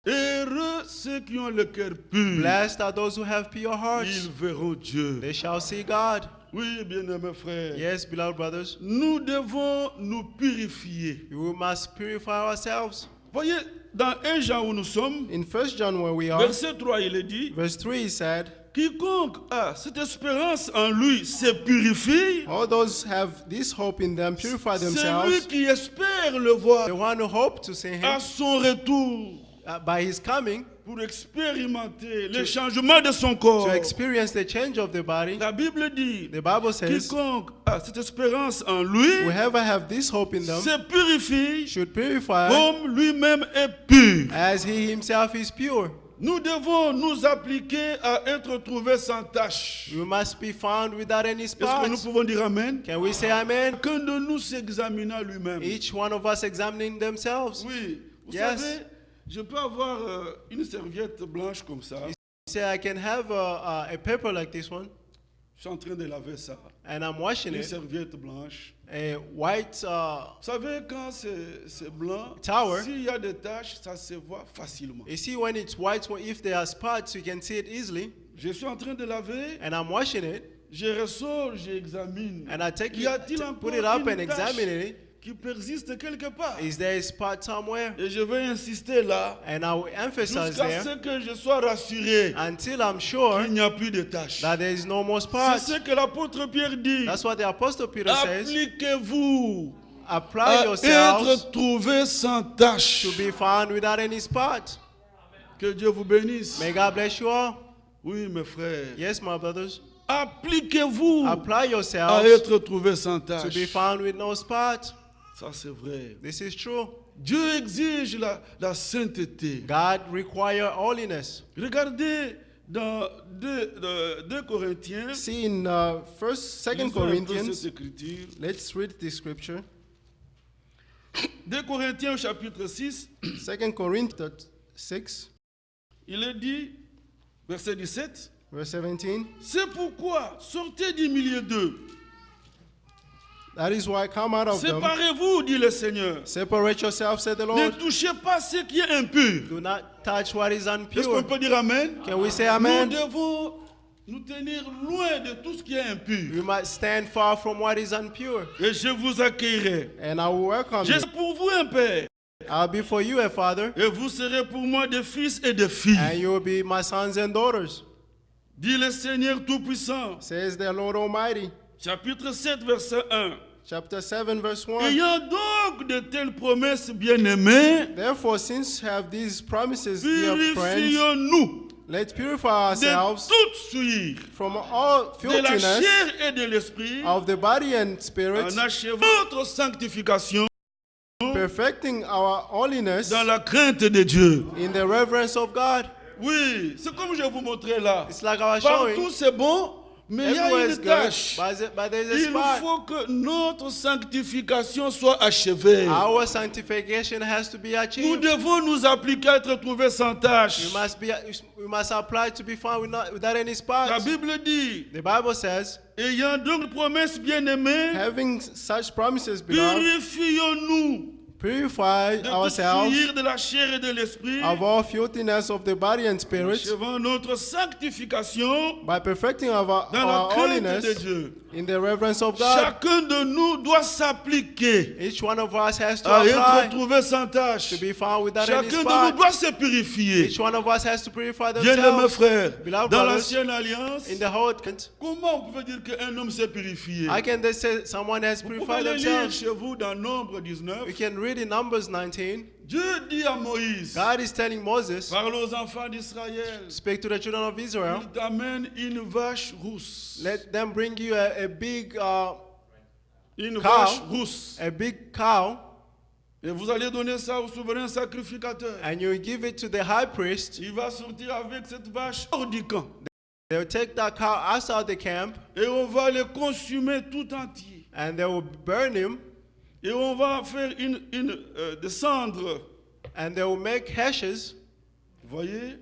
Heureux ceux qui ont le cœur pur, Blessed are those who have pure ils hearts. verront Dieu. They shall see God. Oui, bien-aimés frères, Yes, beloved brothers, nous devons nous purifier. we must purify ourselves. Voyez, dans 1 Jean où nous sommes, In 1 John, where we are, verset 3, il est dit, verse 3, he said, quiconque a cette espérance en lui se purifie. all those have this hope in them purify Celui themselves. qui espère le voir The one who hope to see him à son retour by his coming, pour expérimenter le changement de son corps. to experience the change of the body. La Bible dit, The Bible says, quiconque a cette espérance en lui whoever have this hope in them se purifie should purify comme lui-même est pur. as he himself is pure. Nous devons nous appliquer à être trouvés sans tâche. We must be found without any Est-ce que nous spot. pouvons dire Amen? Can we say amen? Chacun de nous s'examinant lui-même. Each one of us examining themselves. Oui, vous Yes. savez, je peux avoir une serviette blanche comme ça. Say, I can have a paper like this one, Je suis en train de laver ça. and I'm washing Une it. serviette blanche. A white Vous savez, quand c'est blanc, Tower. s'il y a des taches, ça se voit facilement. you see, when it's white, if there are spots, you can see it easily. Je suis en train de laver, And I'm washing it, je ressors, j'examine. and I take Y a-t-il it, encore put it up, and une tache examine it. qui persiste quelque part? Is there a spot somewhere? Et je vais insister là, And I will emphasize jusqu'à there ce que je sois rassuré until I'm sure qu'il n'y a plus de taches. that there is no more C'est spots. ce que l'apôtre Pierre dit. That's what the Apostle Peter says. Appliquez-vous Apply à yourselves être trouvé sans tache. to be found without any spot. Que Dieu vous bénisse. May God bless you all. Oui, mes frères. Yes, my brothers. Appliquez-vous Apply à yourselves être trouvé sans to tache. be found with no spot. Ça, c'est vrai. This is true. Dieu exige la sainteté. God requires holiness. Regardez dans 2 Corinthiens. See in Second Lisons un peu Corinthians, cette écriture. let's read this scripture. 2 Corinthiens au chapitre 6, 2 Corinthians 6, il est dit, verset 17, verse 17. c'est pourquoi sortez du milieu d'eux. That is why come out of them. Séparez-vous, dit le Seigneur. Separate yourselves, said the Ne Lord. touchez pas ce qui est impur. Do not touch what is Est-ce qu'on impure. peut dire Amen? Can we say Nous amen? devons nous tenir loin de tout ce qui est impur. We must stand far from what is impure. Et je vous accueillerai. And I will welcome Je you. serai pour vous un père. I'll be for you a father, Et vous serez pour moi des fils et des filles. and you will be my sons and daughters, Dit le Seigneur Tout-Puissant. says the Lord Almighty. Chapitre 7, verset 1. Chapter 7, verse 1. Ayant donc de telles promesses bien-aimées, Therefore, since have these promises, dear friends, purifions-nous let's purify de ourselves toute souillure, from all de la filthiness chair et de l'esprit, of the body and spirit, en achevant votre sanctification perfecting our holiness dans la crainte de Dieu. in the reverence of God. Oui, c'est comme je vais vous montrer là. It's like I was Partout showing. c'est bon, mais il y Everywhere a is une good, tâche. but there's a Il spot. faut que notre sanctification soit achevée. Our sanctification has to be Nous achieved. devons nous appliquer à être trouvés sans tâche. We must apply to be found without any La spot. Bible dit, The Bible says, ayant donc promesse bien-aimée, having such promises, beloved, purifions-nous purify de ourselves fuir de la chair et de l'esprit, of all filthiness of the body and spirit achevant notre sanctification by perfecting our dans la crainte de holiness Dieu. in the reverence of God. Chacun de nous doit s'appliquer Each one of us has to à être apply trouvé sans tâche. to be found without any Chacun de nous spot. doit se purifier. Each one of us has to purify Bien-aimés themselves. frères, Beloved dans brothers, l'ancienne alliance, in the whole tent, comment on peut dire qu'un homme s'est purifié? I can just say someone has Vous pouvez purified le lire themselves. chez vous dans Nombre 19. We can read in Numbers 19. Dieu dit à Moïse, God is telling Moses, parle aux enfants d'Israël, speak to the children of Israel. il t'amène une vache rousse. Let them bring you a big Une cow. vache rousse. a big cow, Et vous allez donner ça au souverain sacrificateur. and you give it to the high priest. Il va sortir avec cette vache hors du camp. They will take that cow outside the camp, Et on va le consumer tout entier. and they will burn him, Et on va faire des cendres. and they will make ashes. Vous voyez,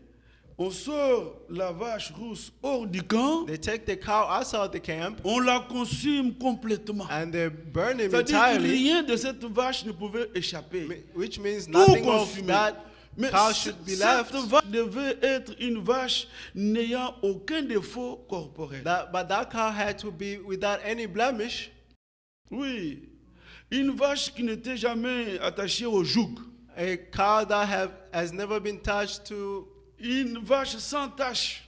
on sort la vache rousse hors du camp. They take the cow outside the camp, On la consume complètement. and they burn him C'est-à-dire que entirely, rien de cette vache ne pouvait échapper. which means Tout nothing of consumé. that Mais cow should be left. cette vache devait être une vache n'ayant aucun défaut corporel. But that cow had to be without any blemish. Oui, une vache qui n'était jamais attachée au joug. A cow that has never been touched to Une vache sans tache.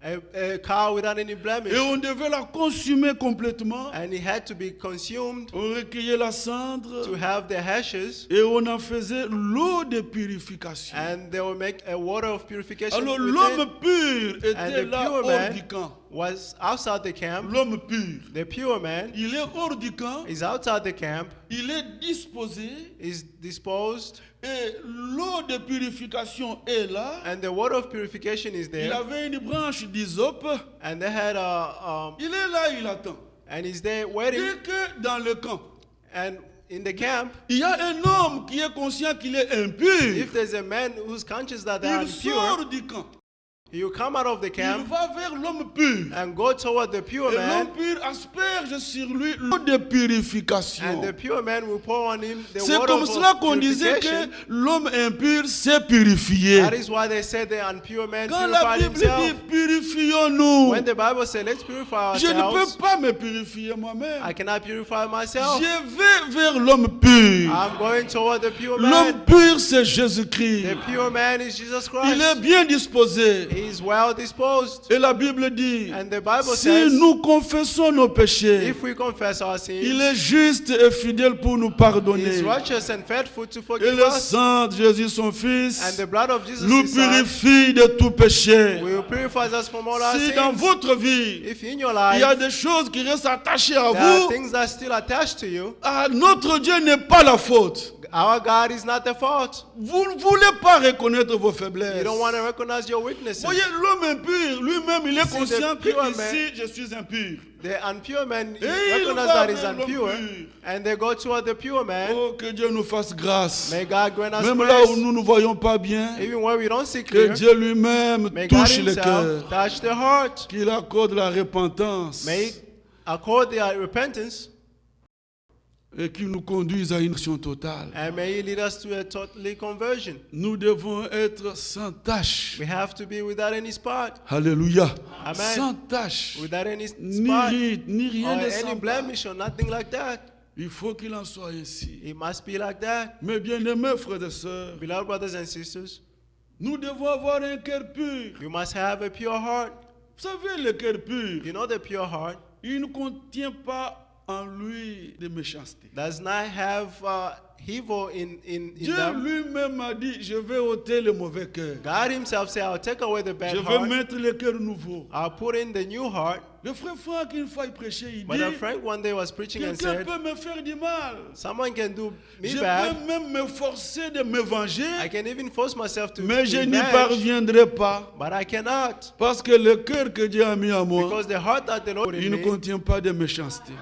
a cow without any Et blemish. on devait la consumer complètement. And it had to be consumed On recueillait la to cendre have the ashes, et on en faisait l'eau de purification. and they will make a water of purification. Alors with l'homme it. pur And était the là pure hors man du camp. was outside the camp. L'homme pur, The pure man il est hors du camp, is outside the camp, il est disposé is disposed, et l'eau de purification est là. and the water of purification is Il there. avait une branche d'hysope. And they had Il est là, il attend. and he's there waiting. Dès que dans le camp, And in the camp, il y a un homme qui est conscient qu'il est impur. if there's a man who's conscious that they are Il impure, sort du camp. you come out of the Il camp va vers l'homme pur. and go toward the pure Et man, l'homme pur asperge sur lui l'eau de purification. and the pure man will pour on him the C'est water comme of cela qu'on disait que purification. l'homme impur s'est purifié. That is why they said the unpure man Quand la purified Bible dit himself. purifions-nous, When the Bible says let's purify je ne ourselves, peux pas me purifier moi-même. I cannot purify myself. Je vais vers l'homme pur. I'm going toward the pure man. L'homme pur, c'est Jésus-Christ. The pure man is Jesus Il est Christ. bien disposé. He is well disposed. Et la Bible dit, And the Bible si says, nous confessons nos péchés, if we confess our il sins, est juste et fidèle pour nous he is pardonner. righteous and faithful to Et forgive le us. sang de Jésus, son And Fils, the blood of Jesus, nous his son, purifie de tout péché. will purify us from all our Si dans sins. votre vie, If in your il y a life, des choses qui restent attachées à there are vous, things that are still attached to you, notre Dieu n'est pas la faute. our God is not the fault. Vous ne voulez pas reconnaître vos You faiblesses. don't want to recognize your weaknesses. Voyez, l'homme impur, lui-même, il est See, conscient the que pure ici, man- je suis impur. The unpure man Et il recognize va that he's vers l'homme unpure, pur. and they go toward the pure man. Oh, que Dieu nous fasse grâce. May God grant us Même là où grace, nous ne voyons pas bien, even when we don't see que clear. Dieu lui-même May God touche le cœur, himself touch the heart. qu'il accorde la repentance May accord their repentance, et qu'il nous conduise à une action totale. and may he lead us to a totally conversion. Nous devons être sans tache. We have to be without any spot, Alléluia. Amen. Sans tache. without any Ni spot, ride, ni or rien de any semblable. blemish, or nothing like that. Il faut qu'il en soit ainsi. It must be like that. Mes bien-aimés frères et sœurs, Beloved brothers and sisters, nous devons avoir un cœur pur. you must have a pure heart. Vous savez, le cœur pur, You know the pure heart il ne contient pas en lui de méchanceté. does not have evil in Dieu them. lui-même a dit, je vais ôter le mauvais cœur. God himself said, I'll take away the bad Je vais heart. mettre le cœur nouveau. I'll put in the new heart. Le frère Franck, une fois, il prêchait, il Brother dit, Frank one day was preaching and quelqu'un said, peut me faire du mal. someone can do me Je bad. peux même me forcer de me I venger, can even force myself to mais je n'y revenge, parviendrai pas. but I cannot. Parce que le cœur que Dieu a mis en moi, Because the heart that the Lord put il in ne me contient pas de méchanceté.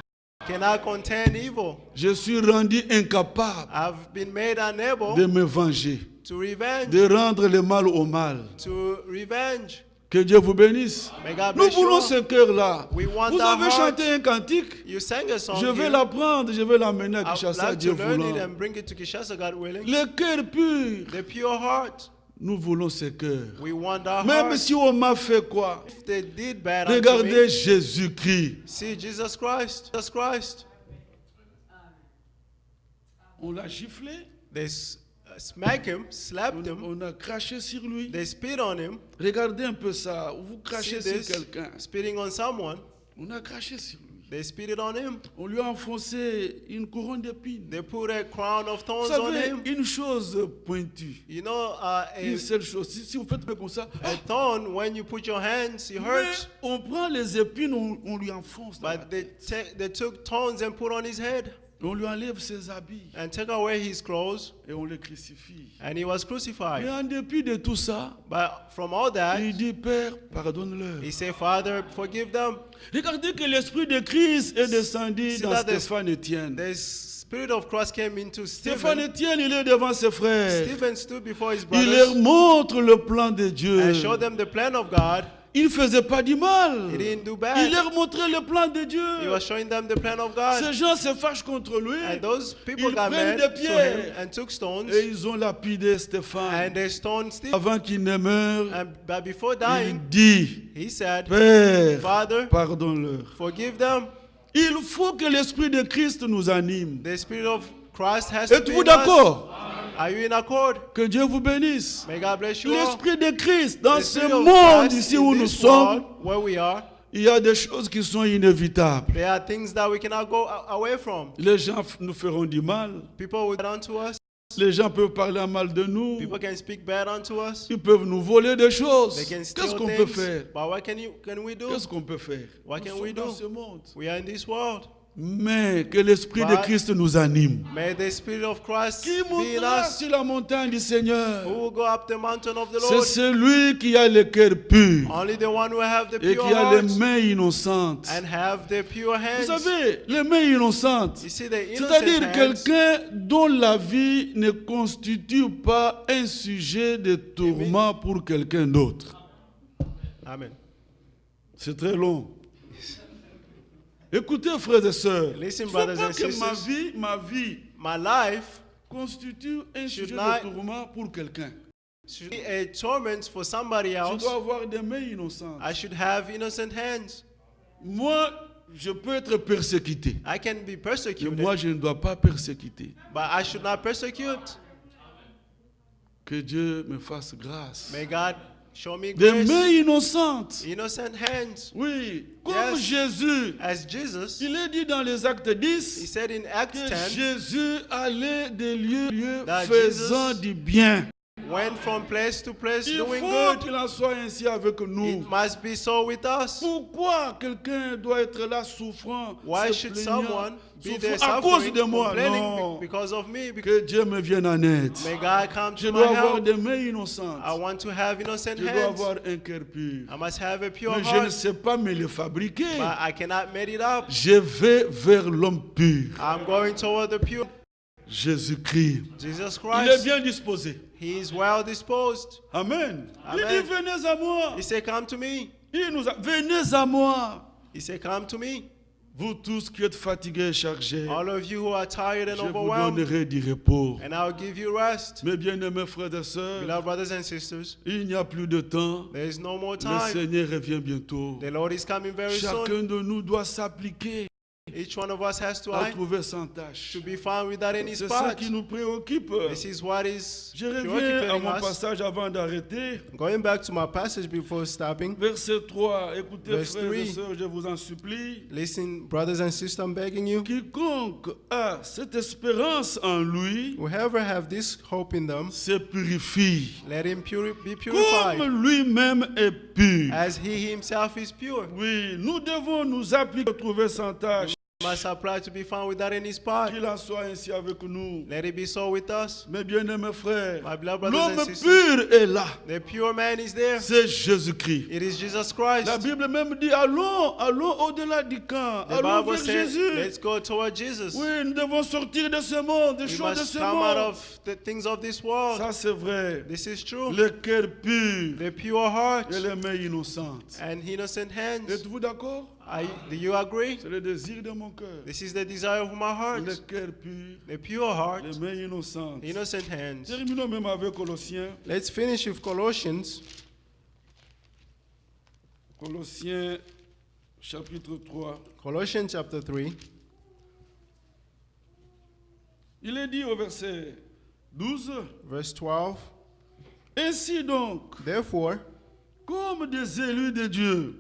cannot contain evil. Je suis rendu incapable I've been made unable de me venger, to revenge, de rendre le mal au mal. to revenge. Que Dieu vous bénisse. May God Nous bless you voulons all. ce cœur-là. We want Vous that avez heart. chanté un cantique. You sang a song Je vais here. l'apprendre, je vais l'amener à I would Kinshasa, like Dieu to learn it voulant. and bring it to Kinshasa, God willing. Le cœur pur. The pure heart. Nous voulons ce cœur. We want our Même heart. si on m'a fait quoi? If they did bad unto Regardez me, Jésus-Christ. see Jesus Christ. Jesus Christ. On l'a giflé. They smack him, slapped him. On a craché sur lui. They spit on him. Regardez un peu ça. Vous See crachez sur this? quelqu'un. Spitting on someone. On a craché sur lui. They spitted on him. On lui a enfoncé une couronne d'épines. They put a crown of Vous thorns on savez, him. une chose pointue. You know, Une seule chose. Si vous faites comme ça, a thorn, when you put your hands, it mais hurts. on prend les épines, on lui enfonce. Dans la But they, tête. they took thorns and put on his head On lui enlève ses habits and took away his clothes, et on le crucifie. and he was Et crucified. en dépit de tout ça, But from all that, il dit, Père, pardonne-leur. he said, Father, forgive them. Regardez que l'esprit de Christ est descendu See dans that the- Stéphane Etienne. The Spirit of Christ came into Stéphane Stephen. Etienne, il est devant ses frères. Stephen stood before his Il leur brothers montre le plan de Dieu. and showed them the plan of God. Il ne faisait pas du mal. He didn't do Il bad. leur montrait le plan de He Dieu. was showing them the plan of God. Ces gens se fâchent contre lui. And those people Ils got prennent mad des to him pierres and took stones et ils ont lapidé Stéphane. and they stoned Stephen. Avant qu'il ne meure, But before il dying, dit, he said, Père, Father, pardonne-leur. forgive them. Il faut que l'esprit de Christ nous anime. The Spirit of Christ has to be Êtes-vous in us. d'accord? Are you in accord? Que Dieu vous bénisse. May God bless you all. L'esprit de Christ, dans The ce Spirit of monde Christ ici in où nous this sommes, world where we are, il y a des choses qui sont inévitables. there are things that we cannot go away from. Les gens nous feront du mal. People will bad unto us. Les gens peuvent parler mal de nous. People can speak bad unto us. Ils peuvent nous voler des choses. They can Qu'est-ce steal qu'on peut things. faire? But what can we do? Qu'est-ce qu'on peut faire? What Nous can sommes we dans do? ce monde. We are in this world. Mais que l'Esprit de But- Christ nous anime. May the Spirit of Christ Qui be in montera us. sur la montagne du Seigneur? Who will go up the mountain of the C'est Lord? celui qui a le cœur pur Only the one who have the et pure qui a les heart mains innocentes. and have the pure Vous hands. savez, les mains innocentes, You see the c'est-à-dire innocent hands. quelqu'un dont la vie ne constitue pas un sujet de tourment pour quelqu'un d'autre. Amen. C'est très long. Écoutez, frères et sœurs, il ne Listen, faut brothers pas and que sisters. ma vie My life constitue un Should sujet not- de tourment pour quelqu'un. should be a torment for somebody Je else. dois avoir des mains innocentes. I should have innocent hands. Moi, je peux être persécuté. I can be Mais persecuted, moi, je ne dois pas persécuter. but I should not persecute. Que Dieu me fasse grâce. May God show me Des grace. mains innocentes. Innocent hands. Oui, comme Yes. Jésus. As Jesus, Il est dit dans les actes he 10 said in Acts que 10, Jésus allait de lieu en lieu That faisant Jesus du bien. went from place to place Il doing faut good. qu'il en soit ainsi avec nous. It must be so with us. Pourquoi quelqu'un doit être là souffrant, Why se should plaignant, someone be souffrant there à cause suffering, de moi? complaining Non. because of me? Que Dieu me vienne en aide. May God come Je to my dois avoir help. des mains innocentes. I want to have innocent Je dois hands. avoir un cœur pur. I must have a pure Mais je ne heart, sais pas me le fabriquer. but I cannot make it up. Je vais vers l'homme pur, I'm going toward the pure. Jésus-Christ. Jesus Il est Christ. bien disposé. He is well disposed. Amen. Il Amen. dit, venez à moi. He said, come to me. Il nous a, venez à moi. He said, come to me. Vous tous qui êtes fatigués et chargés, All of you who are tired and je vous overwhelmed, donnerai du repos. and I'll give you rest. Mes bien-aimés frères et sœurs, Beloved brothers and sisters, il n'y a plus de temps. there is no more Le time. Seigneur revient bientôt. The Lord is coming very soon. Chacun de nous doit s'appliquer Each one of us has to à trouver sans tâche. to be found without any C'est ça spot. qui nous préoccupe. This is what is Je reviens à preoccupying mon us. passage avant d'arrêter. Going back to my passage before stopping. Verset 3. Écoutez, Verse frères et 3. sœurs, je vous en supplie. Listen, brothers and sisters, I'm begging you. Quiconque a cette espérance en lui Whoever have this hope in them, se purifie, let him be purified, comme lui-même est pur. as he himself is pure. Oui, nous devons nous appliquer à trouver sans tâche. my supply to be found without any spot. Qu'il en soit ainsi avec nous. Let it be so with us. Mes bien-aimés frères, My beloved brothers and l'homme sisters, pur est là. the pure man is there. C'est Jésus-Christ. It is Jesus Christ. La Bible même dit, allons au-delà du camp. The Allons Bible vers says, Jésus. let's go toward Jesus. Oui, nous devons sortir de ce monde, des We choses de must ce come out monde. of the things of this world. Ça c'est vrai. This is true. Le cœur pur The pure heart et les mains innocentes. and innocent hands. Êtes-vous d'accord? Do you agree? C'est le désir de mon cœur. This is the desire of my Le heart. cœur pur, The pure heart, les mains innocentes. innocent hands. Terminons même avec Colossiens. Let's finish with Colossians. Colossiens chapitre 3. Colossians chapter 3. Il est dit au verset 12. Verse 12. Ainsi donc, Therefore, comme des élus de Dieu,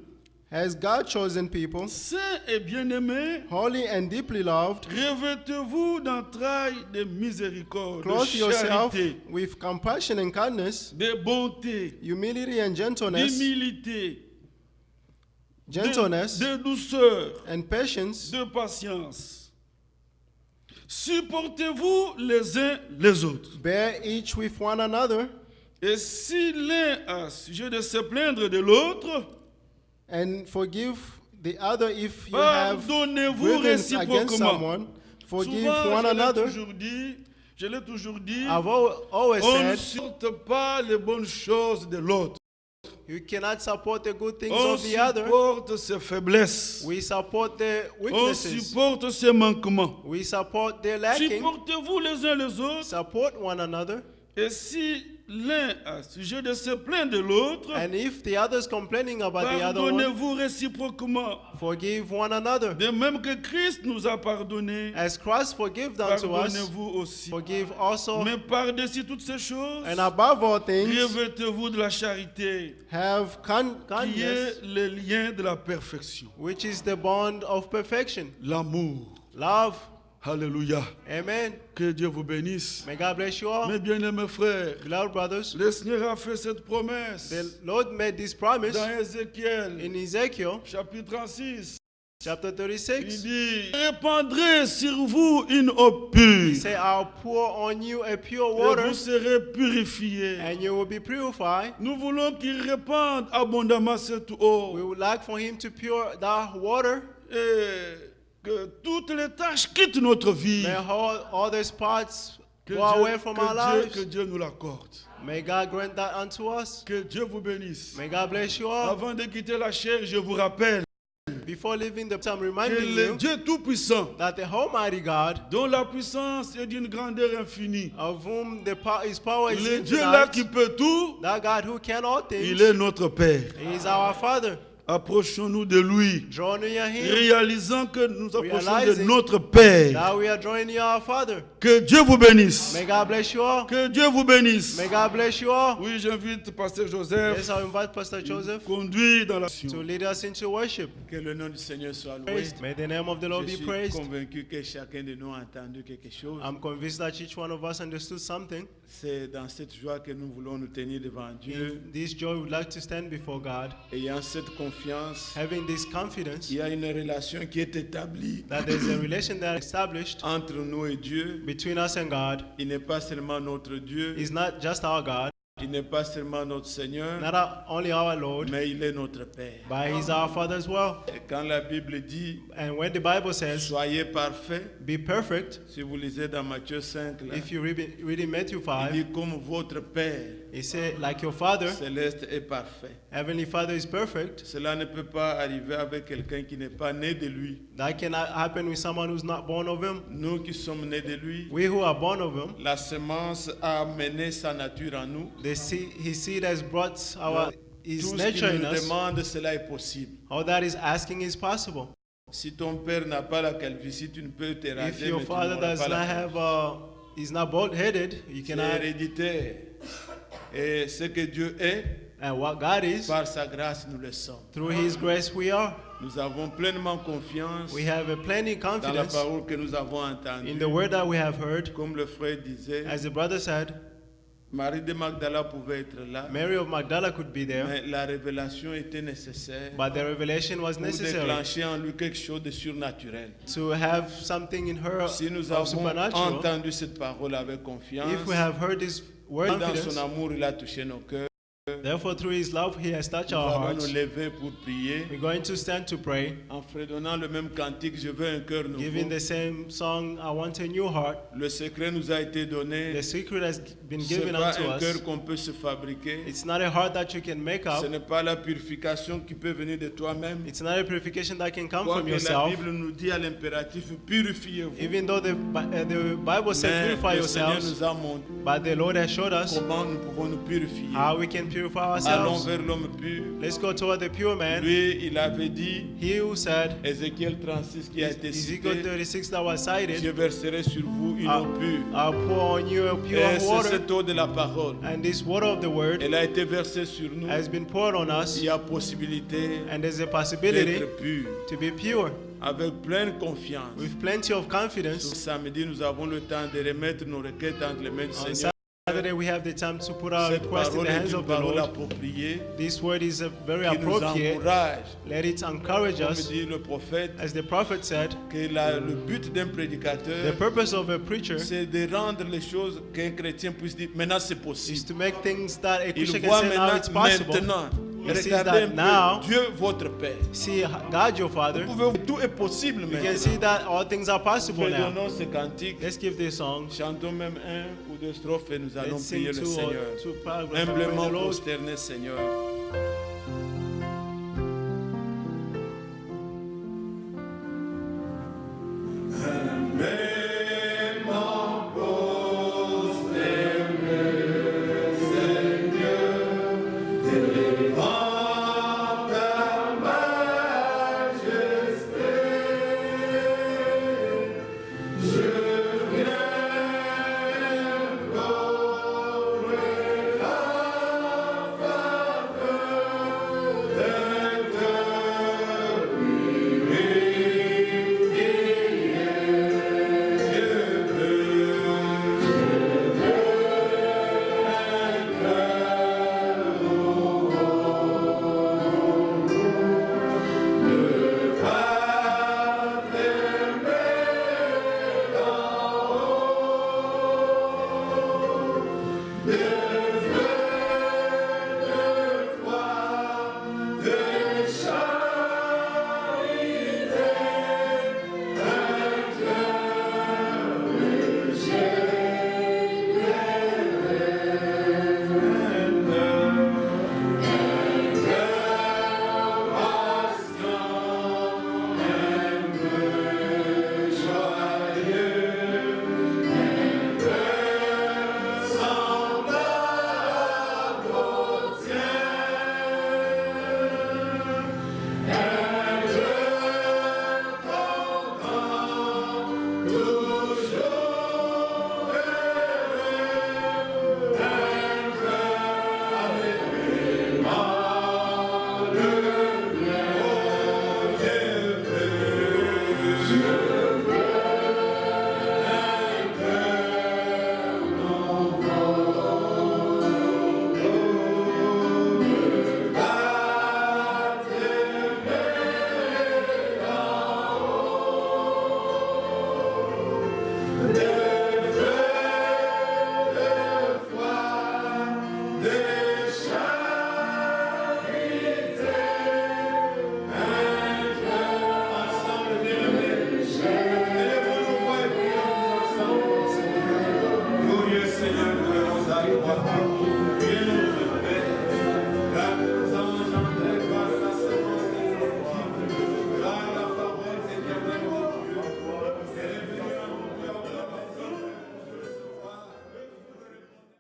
as God chosen people, saints et bien-aimés, holy and deeply loved, revêtez-vous d'entrailles de miséricorde, de clothe yourself charité, with compassion and kindness, de bonté, humility and gentleness, d'humilité, gentleness de douceur, and patience. de patience. Supportez-vous les uns les autres. Bear each with one another, Et si l'un a sujet de se plaindre de l'autre, and forgive the other if you have pardonnez-vous grievance against réciproquement. someone. Forgive Souvent, one another. je l'ai toujours dit, I've always on ne said, supporte pas les bonnes choses de l'autre. you cannot support the good things On of the other. supporte ses faiblesses. We support their On weaknesses. supporte ses manquements. We support their lacking. Supportez-vous les uns les autres. Support one another. Et si l'un a sujet de se plaindre de l'autre, And if the other is complaining about the other one, pardonnez-vous réciproquement. forgive one another. De même que Christ nous a pardonné, As Christ forgave unto us, pardonnez-vous aussi. forgive also. Mais par-dessus toutes ces choses, And above all things, revêtez-vous de la charité, have qui kindness, est le lien de la perfection. which is the bond of perfection. L'amour. Love. Alléluia. Amen. Que Dieu vous bénisse. May God bless you all. Mes bien-aimés frères, Beloved brothers, le Seigneur a fait cette promesse the Lord made this promise dans Ézéchiel, in Ezekiel chapitre 36. chapter Il 36. dit, je répandrai sur vous une eau pure, He said, I'll pour on you a pure et water, vous serez purifiés. and you will be purified. Nous voulons qu'il répande abondamment cette We eau, would like for him to pure that water. et que toutes les tâches quittent notre vie. May all those parts Que go away from our que lives. Dieu nous l'accorde. May God grant that unto us. Que Dieu vous bénisse. May God bless you all. Avant de quitter la chair, je vous rappelle Before leaving the I'm que reminding le you Dieu Tout-Puissant, that the Almighty God, dont la puissance est d'une grandeur infinie, of whom his power is le Dieu là qui infinite, peut tout, that God who can all il things, est notre Père. He is our Father. Approchons-nous de lui, Draw near Him, réalisant que nous approchons de Realizing notre Père. that we are drawing near our Father. Que Dieu vous bénisse. May God bless you all. Que Dieu vous bénisse. May God bless you all. Oui, j'invite Pasteur Joseph Yes, I invite Pastor Joseph conduire dans la to lead us into worship. Que le nom du Seigneur soit loué. Praised. May the name of the Lord Je be suis praised. convaincu que chacun de nous a entendu quelque chose. I'm convinced that each one of us understood something. C'est dans cette joie que nous voulons nous tenir devant Dieu. In this joy, we would like to stand before God, Ayant cette confiance, having this confidence il y a une relation qui est établie that there's a relation that is established entre nous et Dieu. between us and God. Il n'est pas seulement notre Dieu, He's not just our God, il n'est pas seulement notre Seigneur, not only our Lord, mais il est notre Père. but He's our Father as well. Et quand la Bible dit And when the Bible says, soyez parfaits, be perfect, si vous lisez dans Matthieu 5, là, if you read in Matthew il 5, dit comme votre Père He said, like your Father, céleste est parfait. Heavenly Father is perfect. Cela ne peut pas arriver avec quelqu'un qui n'est pas né de lui. That cannot happen with someone who's not born of Him. Nous qui sommes nés de lui, We who are born of Him, la semence a amené sa nature en nous. His seed has brought His Tout ce qu'il nature in nous us. demande, cela est possible. All that is asking is possible. Si ton père n'a pas la calvitie, tu ne peux te If raser, your mais tu father n'auras does pas la not calvitie. have, is not bald-headed, you C'est cannot. héréditaire. Et ce que Dieu est, And what God is, par sa grâce, nous le sommes. through His grace we are. Nous avons pleinement confiance We have a plenty dans la confidence parole que nous avons in entendue. the word that we have heard. Comme le frère disait, As the brother said, Marie de Magdala pouvait être là, Mary of Magdala could be there, mais la révélation était nécessaire but the revelation was pour necessary déclencher en lui quelque chose de surnaturel. to have something in her Si nous of avons supernatural. entendu cette parole avec confiance, If we have heard this word dans confidence, son amour, il a touché nos cœurs. therefore through his love he has touched Nous our allons hearts. nous lever pour prier We're going to stand to pray, en fredonnant le même cantique. Je veux un cœur giving nouveau. the same song, I want a new heart. Le secret nous a été donné. The secret has been Ce n'est given pas unto un us. cœur qu'on peut se fabriquer. It's not a heart that you can make Ce up. n'est pas la purification qui peut venir de toi-même. It's not a purification that can come from Quoique la yourself. Bible nous dit à l'impératif, purifiez-vous. Even though the Bible says Mais purify le Seigneur yourselves, nous a montré but the Lord has showed us comment nous pouvons nous purifier. how we can purify Allons ourselves. vers l'homme pur. Let's go toward the pure man. Lui, il avait dit, He who said, Ézéchiel 36 qui a été Ezekiel cité, 36 that was je cited, verserai sur vous une eau pure. I'll pour on you a pure Et c'est water, cette eau de la parole. and this water of the word Elle a été versée sur nous. has been poured on us, Il y a possibilité and there's a possibility d'être pur. to be pure. Avec pleine confiance. With plenty of Ce confidence, samedi, nous avons le temps de remettre nos requêtes entre les mains du on Seigneur. Saturday we have the time to put our Cette request in parole the est hands une of the parole Lord. appropriée This word is very qui nous appropriate. encourage. Let it encourage Comme us, dit le prophète, as the prophet said, que le but d'un the prédicateur, purpose of a preacher c'est de rendre les choses qu'un chrétien puisse dire, maintenant c'est is possible. to make things that a Il Christian voit can say now it's possible. maintenant. He sees Regardez that un peu, now. Dieu votre Père. See God your Father. Vous pouvez, tout est possible You can see maintenant. that all things are possible now. Faisons ce cantique. Let's give this song. Chantons même un ou deux strophes et nous allons Let's sing prier le two or Seigneur. two paragraphs and Humblement praise the Lord. prosterné, Seigneur. Deux